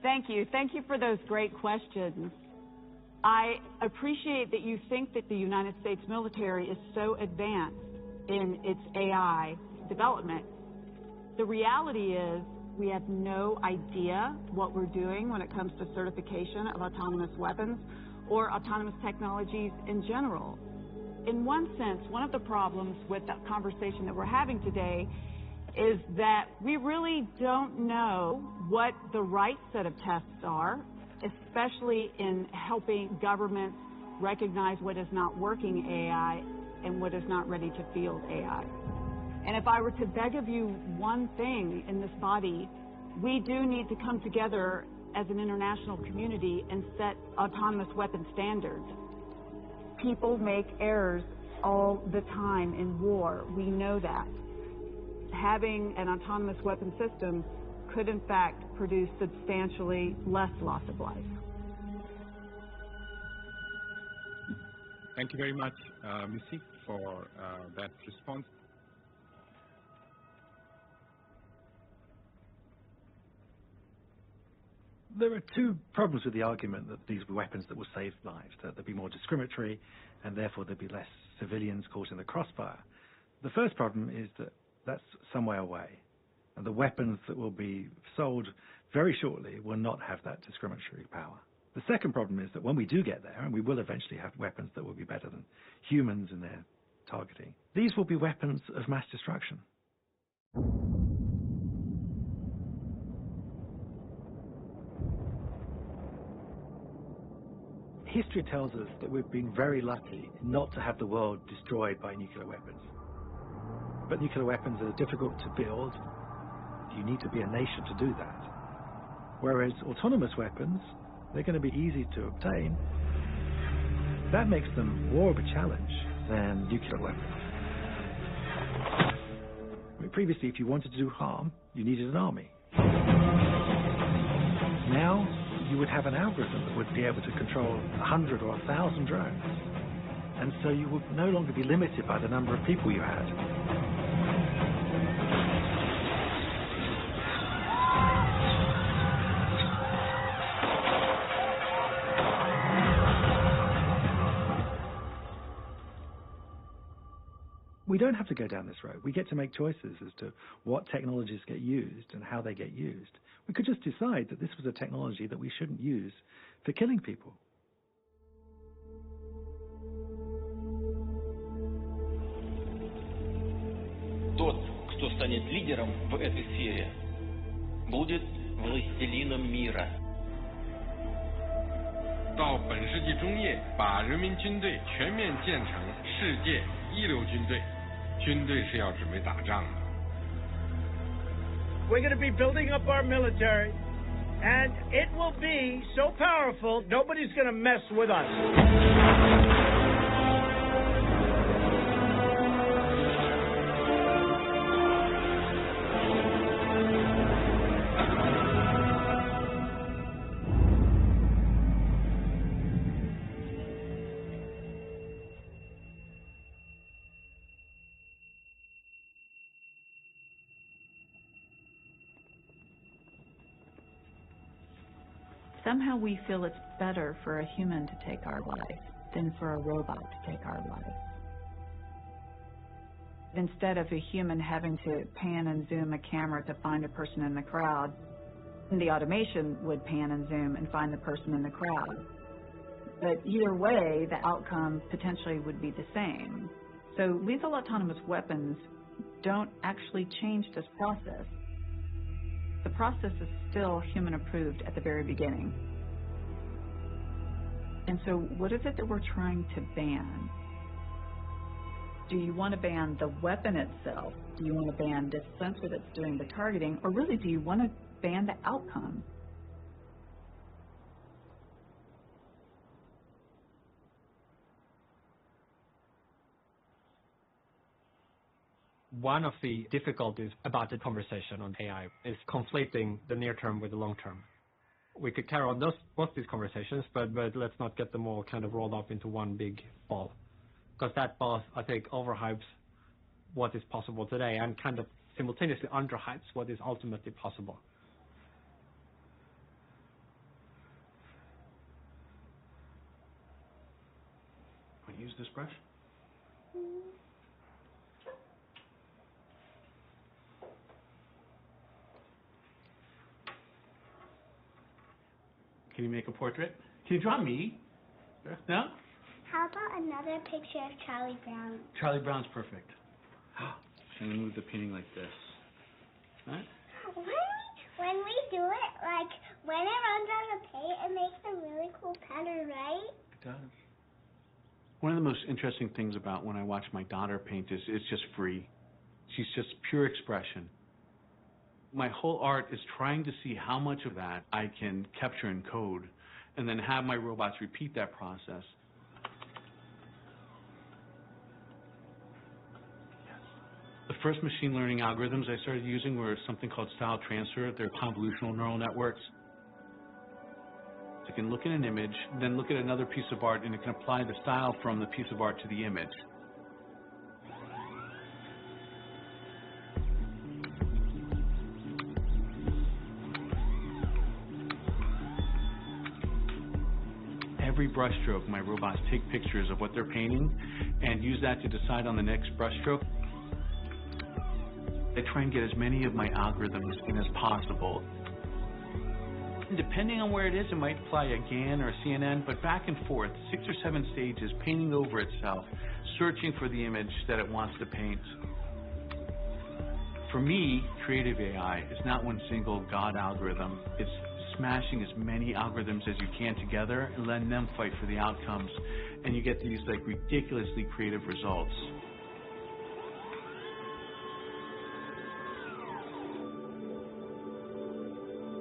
Thank you. Thank you for those great questions. I appreciate that you think that the United States military is so advanced in its AI development. The reality is we have no idea what we're doing when it comes to certification of autonomous weapons or autonomous technologies in general. In one sense, one of the problems with the conversation that we're having today is that we really don't know what the right set of tests are, especially in helping governments recognize what is not working AI and what is not ready to field AI. And if I were to beg of you one thing in this body, we do need to come together as an international community and set autonomous weapon standards. People make errors all the time in war. We know that. Having an autonomous weapon system could in fact produce substantially less loss of life. Thank you very much, Missy, for that response. There are two problems with the argument that these were weapons that will save lives, that they'd be more discriminatory and therefore there'd be less civilians caught in the crossfire. The first problem is that that's some way away, and the weapons that will be sold very shortly will not have that discriminatory power. The second problem is that when we do get there, and we will eventually have weapons that will be better than humans in their targeting, these will be weapons of mass destruction. history tells us that we've been very lucky not to have the world destroyed by nuclear weapons. But nuclear weapons are difficult to build. You need to be a nation to do that. Whereas autonomous weapons, they're going to be easy to obtain. That makes them more of a challenge than nuclear weapons. I mean, previously, if you wanted to do harm, you needed an army. Now, you would have an algorithm that would be able to control 100 or 1,000 drones. And so you would no longer be limited by the number of people you had. We don't have to go down this road. We get to make choices as to what technologies get used and how they get used. We could just decide that this was a technology that we shouldn't use for killing people. Тот, кто станет лидером в этой сфере, будет властелином мира. 到本世纪中叶，把人民军队全面建成世界一流军队。军队是要准备打仗的。We're going to be building up our military, and it will be so powerful, nobody's going to mess with us. Somehow we feel it's better for a human to take our life than for a robot to take our life. Instead of a human having to pan and zoom a camera to find a person in the crowd, the automation would pan and zoom and find the person in the crowd. But either way, the outcome potentially would be the same. So lethal autonomous weapons don't actually change this process. The process is still human approved at the very beginning. And so what is it that we're trying to ban? Do you want to ban the weapon itself? Do you want to ban this sensor that's doing the targeting? Or really, do you want to ban the outcome? One of the difficulties about the conversation on AI is conflating the near term with the long term. We could carry on both these conversations, but let's not get them all kind of rolled up into one big ball. Because that ball, I think, overhypes what is possible today and kind of simultaneously underhypes what is ultimately possible. Want to use this brush? Can you make a portrait? Can you draw me? No? How about another picture of Charlie Brown? Charlie Brown's perfect. I'm going to move the painting like this. Right? When we do it, like, when it runs out of paint, it makes a really cool pattern, right? It does. One of the most interesting things about when I watch my daughter paint is it's just free. She's just pure expression. My whole art is trying to see how much of that I can capture in code and then have my robots repeat that process. The first machine learning algorithms I started using were something called style transfer. They're convolutional neural networks. So you can look at an image, then look at another piece of art, and it can apply the style from the piece of art to the image. Every brushstroke, my robots take pictures of what they're painting and use that to decide on the next brushstroke. I try and get as many of my algorithms in as possible. Depending on where it is, it might apply a GAN or a CNN, but back and forth, 6 or 7 stages, painting over itself, searching for the image that it wants to paint. For me, creative AI is not one single God algorithm. It's smashing as many algorithms as you can together and letting them fight for the outcomes, and you get these like ridiculously creative results.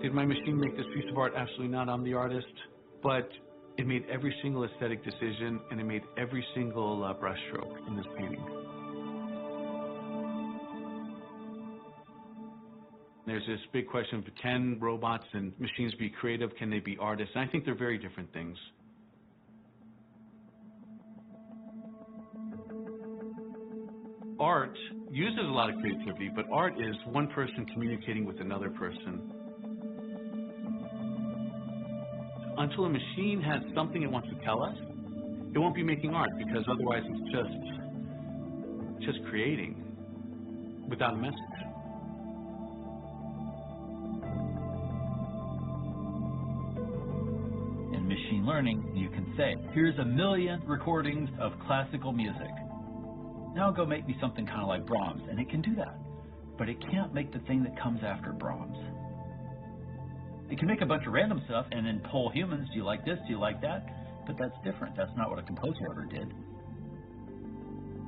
Did my machine make this piece of art? Absolutely not. I'm the artist. But it made every single aesthetic decision, and it made every single brushstroke in this painting. There's this big question of, can robots and machines be creative? Can they be artists? And I think they're very different things. Art uses a lot of creativity, but art is one person communicating with another person. Until a machine has something it wants to tell us, it won't be making art, because otherwise it's just creating without a message. In machine learning, you can say, here's 1 million recordings of classical music. Now go make me something kind of like Brahms, and it can do that. But it can't make the thing that comes after Brahms. It can make a bunch of random stuff and then poll humans, do you like this, do you like that? But that's different. That's not what a composer ever did.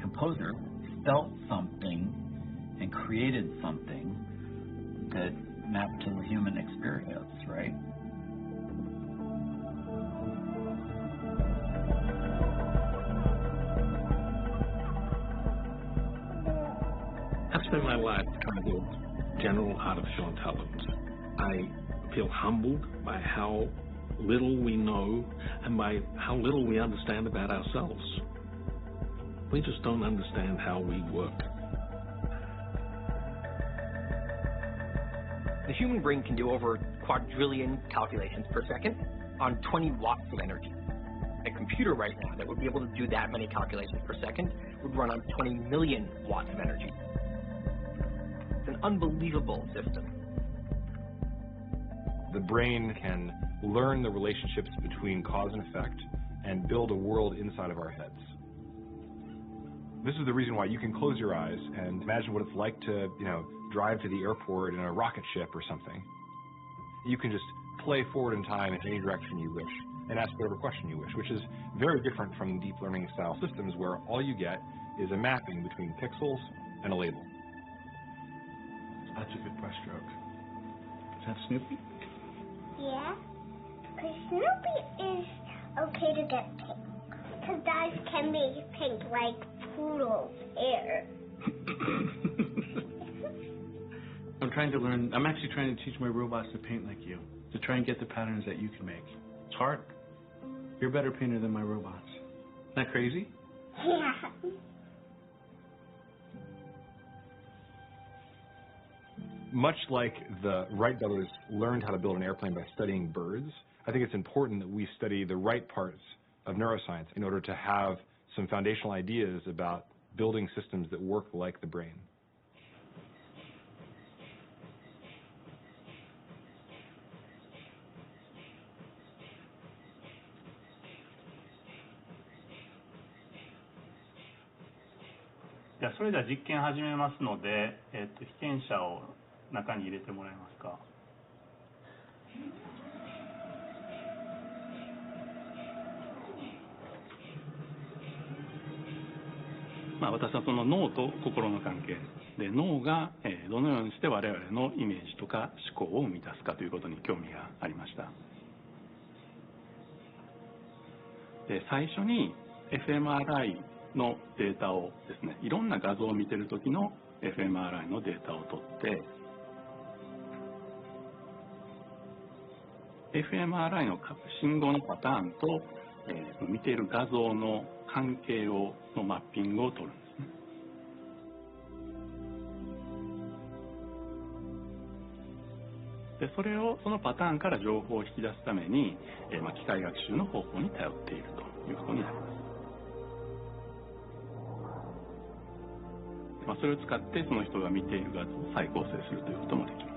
Composer felt something and created something that mapped to the human experience, right? I've spent my life trying to build general artificial intelligence. I feel humbled by how little we know and by how little we understand about ourselves. We just don't understand how we work. The human brain can do over quadrillion calculations per second on 20 watts of energy. A computer right now that would be able to do that many calculations per second would run on 20 million watts of energy. It's an unbelievable system. The brain can learn the relationships between cause and effect and build a world inside of our heads. This is the reason why you can close your eyes and imagine what it's like to, drive to the airport in a rocket ship or something. You can just play forward in time in any direction you wish and ask whatever question you wish, which is very different from deep learning style systems where all you get is a mapping between pixels and a label. That's a good brushstroke. Is that Snoopy? Yeah, because Snoopy is okay to get pink. Because dogs can be pink like poodle's hair. I'm actually trying to teach my robots to paint like you, to try and get the patterns that you can make. It's hard. You're a better painter than my robots. Isn't that crazy? Yeah. Much like the Wright brothers learned how to build an airplane by studying birds, I think it's important that we study the right parts of neuroscience in order to have some foundational ideas about building systems that work like the brain.じゃあそれでは実験始めますので、被験者を中に入れてもらえますか。私はその脳と心の関係で、脳がどのようにして我々のイメージとか思考を生み出すかということに興味がありました。で、最初に fMRI のデータをですね、いろんな画像を見てる時の fMRI のデータを取って、fMRI の信号のパターンと、見ている画像の関係のマッピングを取るんですね。で、そのパターンから情報を引き出すために、機械学習の方法に頼っているということになります。それを使ってその人が見ている画像を再構成するということもできます。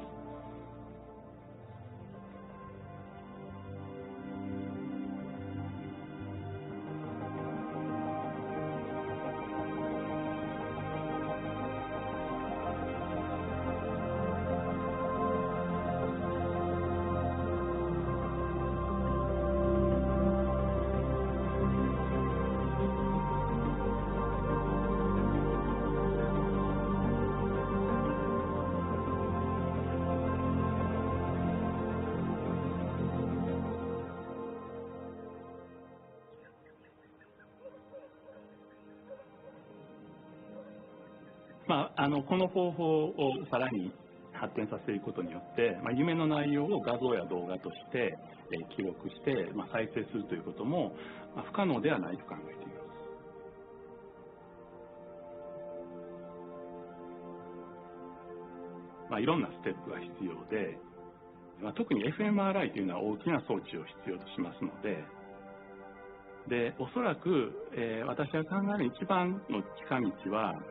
この方法をさらに発展させることによって、夢の内容を画像や動画として、記録して、再生するということも、不可能ではないと考えています。いろんなステップが必要で、特に fMRI というのは大きな装置を必要としますので、おそらく、私が考える一番の近道は、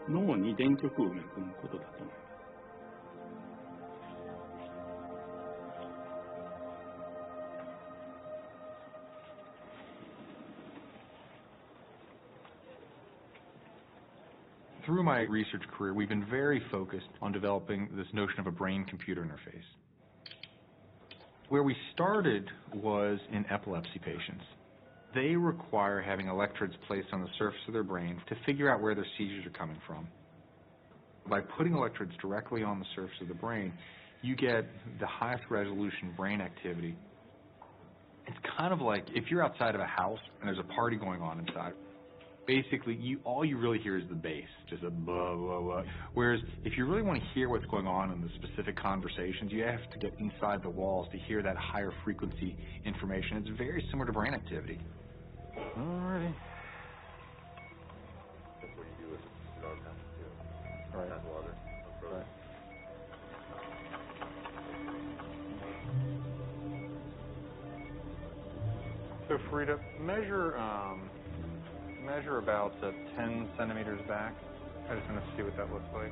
脳に電極を埋め込むことだと思います。Through my research career, we've been very focused on developing this notion of a brain-computer interface. Where we started was in epilepsy patients. They require having electrodes placed on the surface of their brain to figure out where their seizures are coming from. By putting electrodes directly on the surface of the brain, you get the highest resolution brain activity. It's kind of like if you're outside of a house and there's a party going on inside. Basically, all you really hear is the bass, just a blah, blah, blah. Whereas if you really want to hear what's going on in the specific conversations, you have to get inside the walls to hear that higher frequency information. It's very similar to brain activity. All right. That's what you do with non-passive too. Right. Passive water. Right. So Farida, measure about 10 centimeters back. I just want to see what that looks like.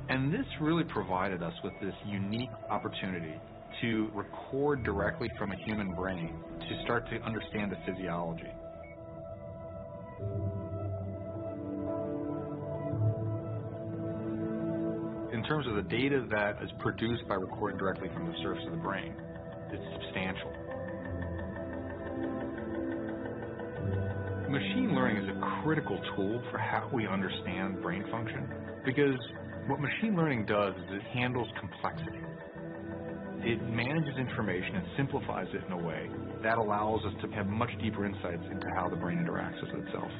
And this really provided us with this unique opportunity to record directly from a human brain to start to understand the physiology. In terms of the data that is produced by recording directly from the surface of the brain, it's substantial. Machine learning is a critical tool for how we understand brain function, because what machine learning does is it handles complexity. It manages information and simplifies it in a way that allows us to have much deeper insights into how the brain interacts with itself.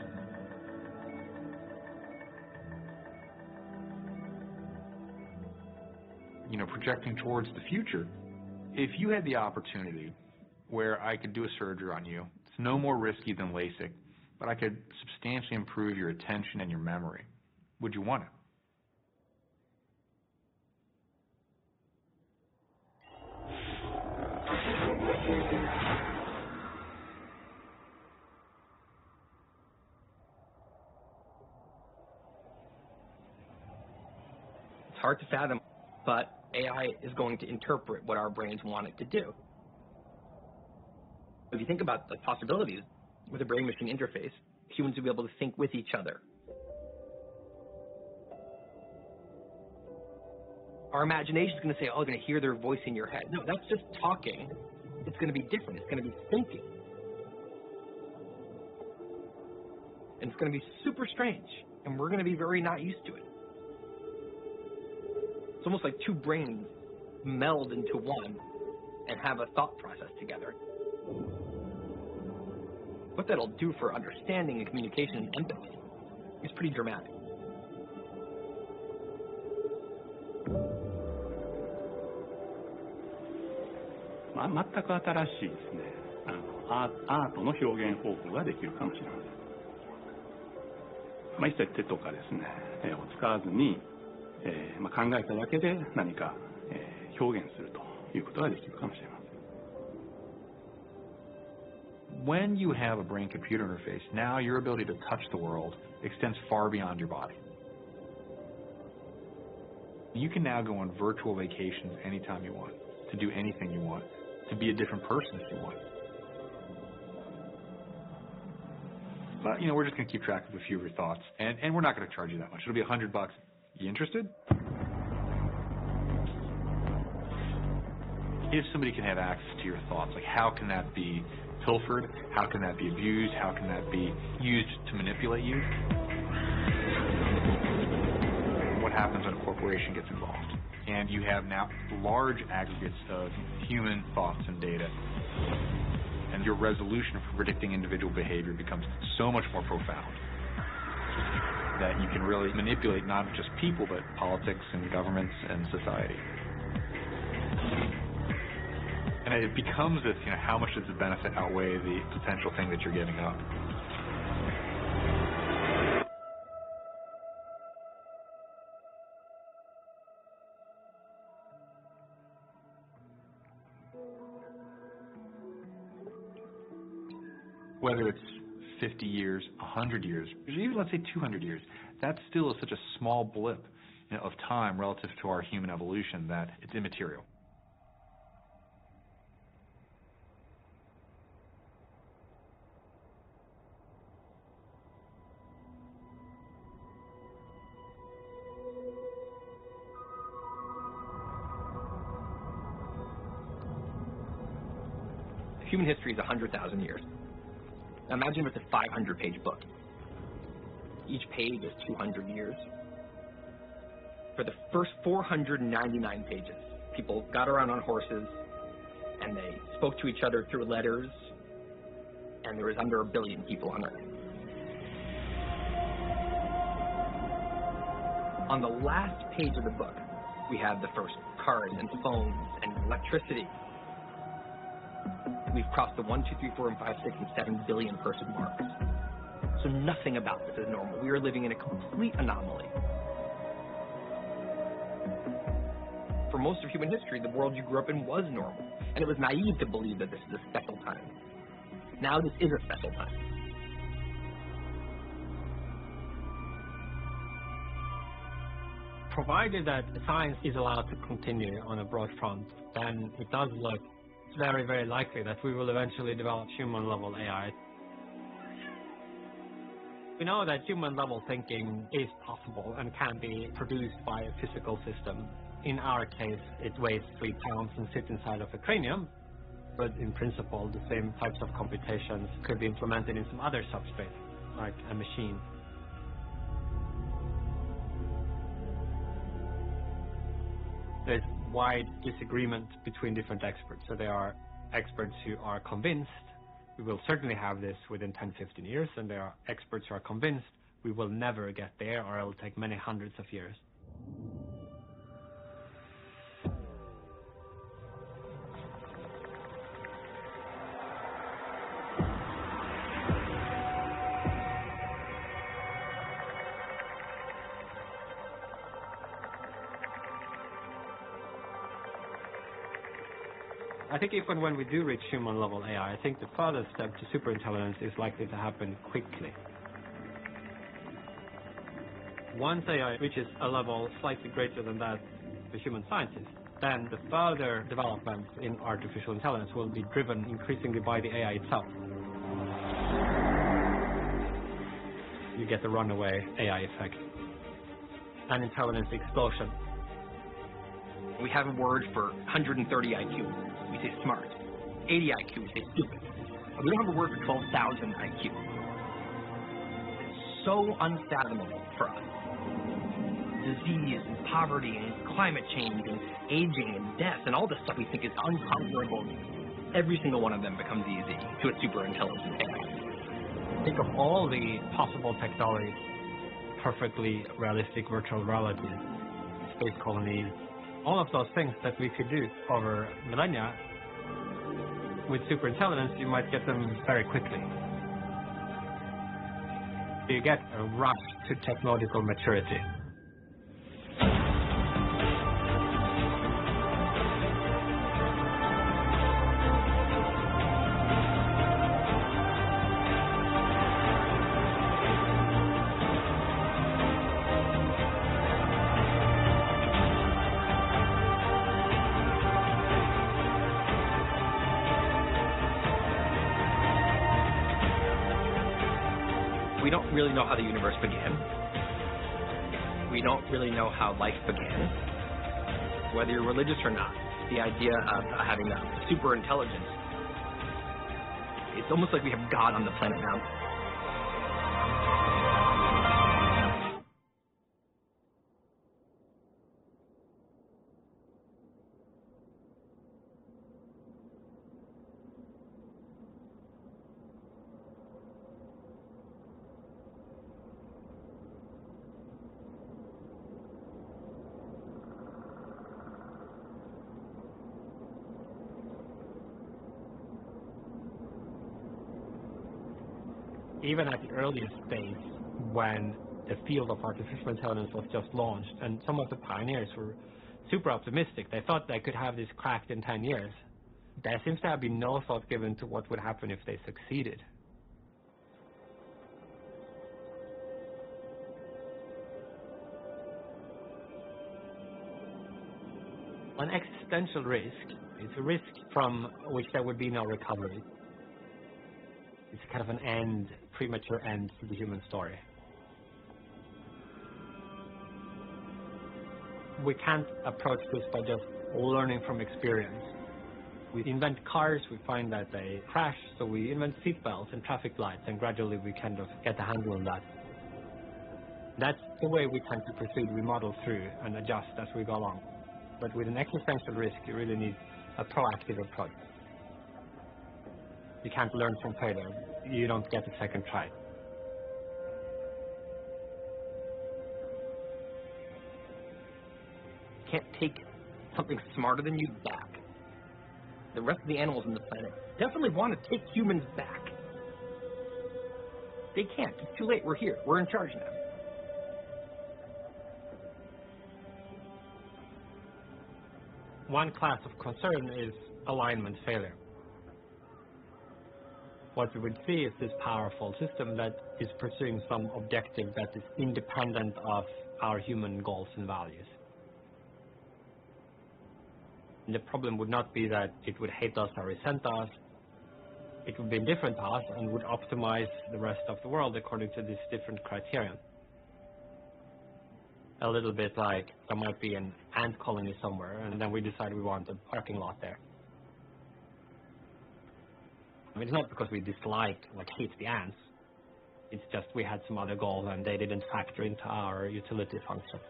You know, projecting towards the future, if you had the opportunity where I could do a surgery on you, it's no more risky than LASIK, but I could substantially improve your attention and your memory, would you want it? It's hard to fathom, but AI is going to interpret what our brains want it to do. If you think about the possibilities with a brain-machine interface, humans will be able to think with each other. Our imagination is going to say, oh, you're going to hear their voice in your head. No, that's just talking. It's going to be different. It's going to be thinking. And it's going to be super strange, and we're going to be very not used to it. It's almost like two brains meld into one and have a thought process together. What that'll do for understanding and communication and empathy is pretty dramatic. It's 全く新しいですね。アートの表現方法ができるかもしれません。一切手とかですね、を使わずに、考えただけで何か、表現するということができるかもしれません。When you have a brain-computer interface, now your ability to touch the world extends far beyond your body. You can now go on virtual vacations anytime you want, to do anything you want, to be a different person if you want. But, you know, we're just going to keep track of a few of your thoughts, and we're not going to charge you that much. It'll be $100. You interested? If somebody can have access to your thoughts, like how can that be pilfered? How can that be abused? How can that be used to manipulate you? What happens when a corporation gets involved? And you have now large aggregates of human thoughts and data. And your resolution for predicting individual behavior becomes so much more profound. that you can really manipulate not just people, but politics and governments and society. And it becomes this, how much does the benefit outweigh the potential thing that you're giving up? Whether it's 50 years, 100 years, or even let's say 200 years, that still is such a small blip of time relative to our human evolution that it's immaterial. Human history is 100,000 years. Now imagine it's a 500-page book. Each page is 200 years. For the first 499 pages, people got around on horses, and they spoke to each other through letters, and there was under 1 billion people on Earth. On the last page of the book, we have the first cars and phones and electricity. We've crossed the 1, 2, 3, 4, and 5, 6, and 7 billion person marks. So nothing about this is normal. We are living in a complete anomaly. For most of human history, the world you grew up in was normal, and it was naive to believe that this is a special time. Now this is a special time. Provided that science is allowed to continue on a broad front, then it does look very, very likely that we will eventually develop human-level AI. We know that human-level thinking is possible and can be produced by a physical system. In our case, it weighs 3 pounds and sits inside of a cranium, but in principle, the same types of computations could be implemented in some other substrate, like a machine. There's wide disagreement between different experts. So there are experts who are convinced we will certainly have this within 10, 15 years, and there are experts who are convinced we will never get there, or it will take many hundreds of years. I think if and when we do reach human-level AI, I think the further step to superintelligence is likely to happen quickly. Once AI reaches a level slightly greater than that for human scientists, then the further development in artificial intelligence will be driven increasingly by the AI itself. You get the runaway AI effect, an intelligence explosion. We have a word for 130 IQ. We say smart. 80 IQ, we say stupid. We don't have a word for 12,000 IQ. It's so unfathomable for us. Disease and poverty and climate change and aging and death and all this stuff we think is unconquerable. Every single one of them becomes easy to a super intelligent AI. Think of all the possible technologies, perfectly realistic virtual reality, space colonies, all of those things that we could do over millennia. With superintelligence, you might get them very quickly. You get a rush to technological maturity. We don't really know how the universe began. We don't really know how life began. Whether you're religious or not, the idea of having a super intelligence, it's almost like we have God on the planet now. even at the earliest stage when the field of artificial intelligence was just launched, and some of the pioneers were super optimistic. They thought they could have this cracked in 10 years. There seems to have been no thought given to what would happen if they succeeded. An existential risk is a risk from which there would be no recovery. It's kind of an end, premature end to the human story. We can't approach this by just learning from experience. We invent cars, we find that they crash, so we invent seatbelts and traffic lights, and gradually we kind of get a handle on that. That's the way we tend to proceed. We model through and adjust as we go along. But with an existential risk, you really need a proactive approach. You can't learn from failure. You don't get a second try. You can't take something smarter than you back. The rest of the animals on the planet definitely want to take humans back. They can't. It's too late. We're here. We're in charge now. One class of concern is alignment failure. What we would see is this powerful system that is pursuing some objective that is independent of our human goals and values. And the problem would not be that it would hate us or resent us. It would be indifferent to us and would optimize the rest of the world according to this different criterion. A little bit like there might be an ant colony somewhere, and then we decide we want a parking lot there. I mean, it's not because we dislike, hate the ants. It's just we had some other goals and they didn't factor into our utility function.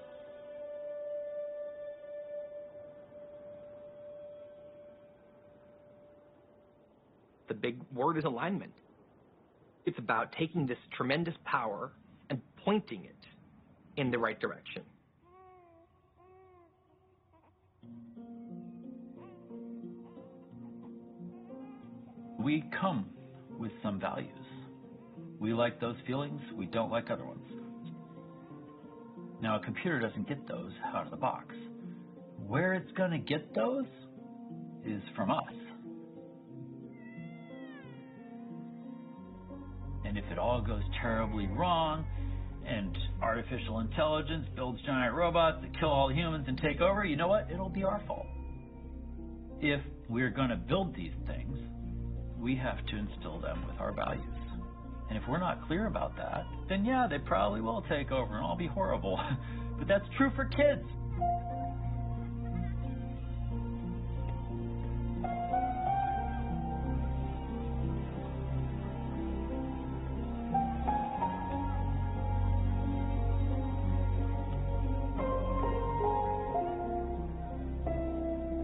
The big word is alignment. It's about taking this tremendous power and pointing it in the right direction. We come with some values. We like those feelings, we don't like other ones. Now, a computer doesn't get those out of the box. Where it's going to get those is from us. And if it all goes terribly wrong, and artificial intelligence builds giant robots that kill all the humans and take over, you know what? It'll be our fault. If we're going to build these things, we have to instill them with our values. And if we're not clear about that, then yeah, they probably will take over and all be horrible. But that's true for kids.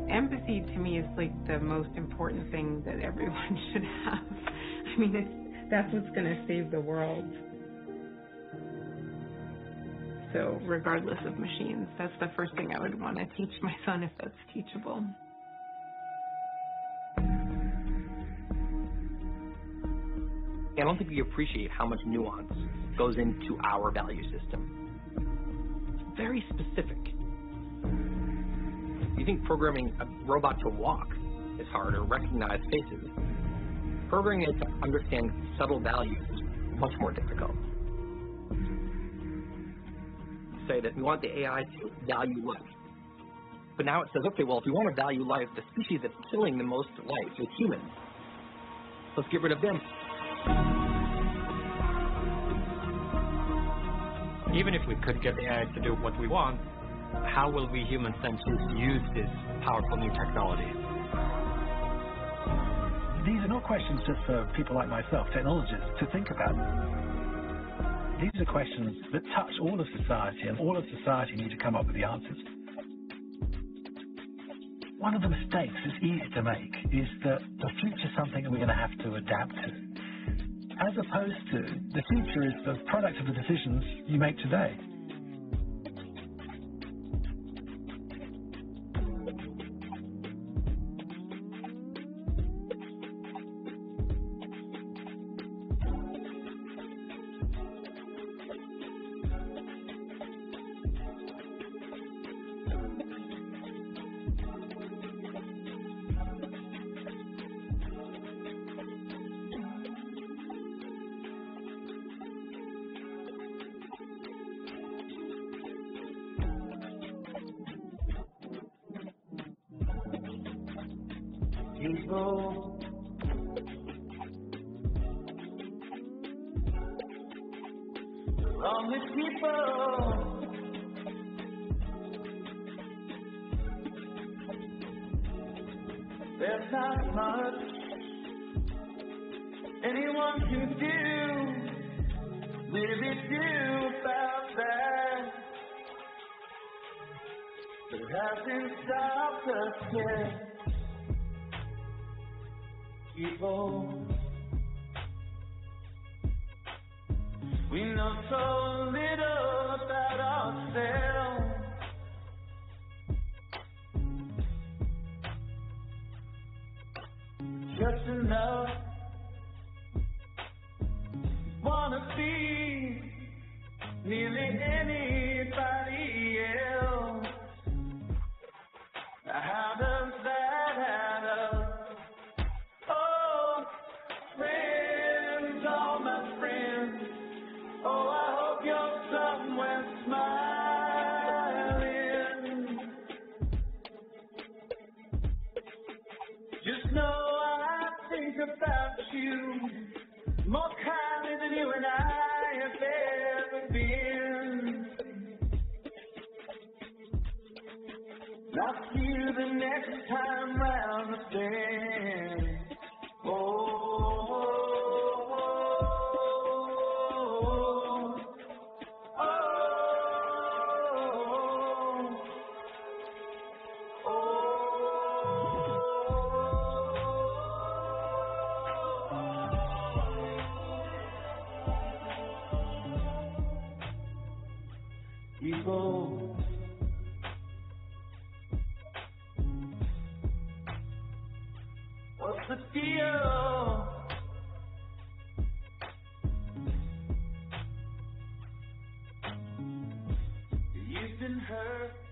Empathy to me is like the most important thing that everyone should have. I mean, that's what's going to save the world. So regardless of machines, that's the first thing I would want to teach my son if that's teachable. I don't think we appreciate how much nuance goes into our value system. It's very specific. You think programming a robot to walk is hard or recognize faces. Programming it to understand subtle values is much more difficult. Say that we want the AI to value life. But now it says, okay, well, if we want to value life, the species that's killing the most life is humans. Let's get rid of them. Even if we could get the AI to do what we want, how will we humans then choose to use this powerful new technology? These are not questions just for people like myself, technologists, to think about. These are questions that touch all of society, and all of society need to come up with the answers. One of the mistakes that's easy to make is that the future is something that we're going to have to adapt to, as opposed to the future is the product of the decisions you make today. People, lonely people, there's not much anyone can do, really do about that. But it hasn't stopped us yet. People, we know so little about ourselves. Just enough wanna be nearly anybody else. How does that add up? Oh, friends, all my friends. Oh, I hope you're somewhere smiling. Just know I think about you more kindly than you and I have ever been. I'll see you the next time round the bend. People, what's the deal? You've been hurt.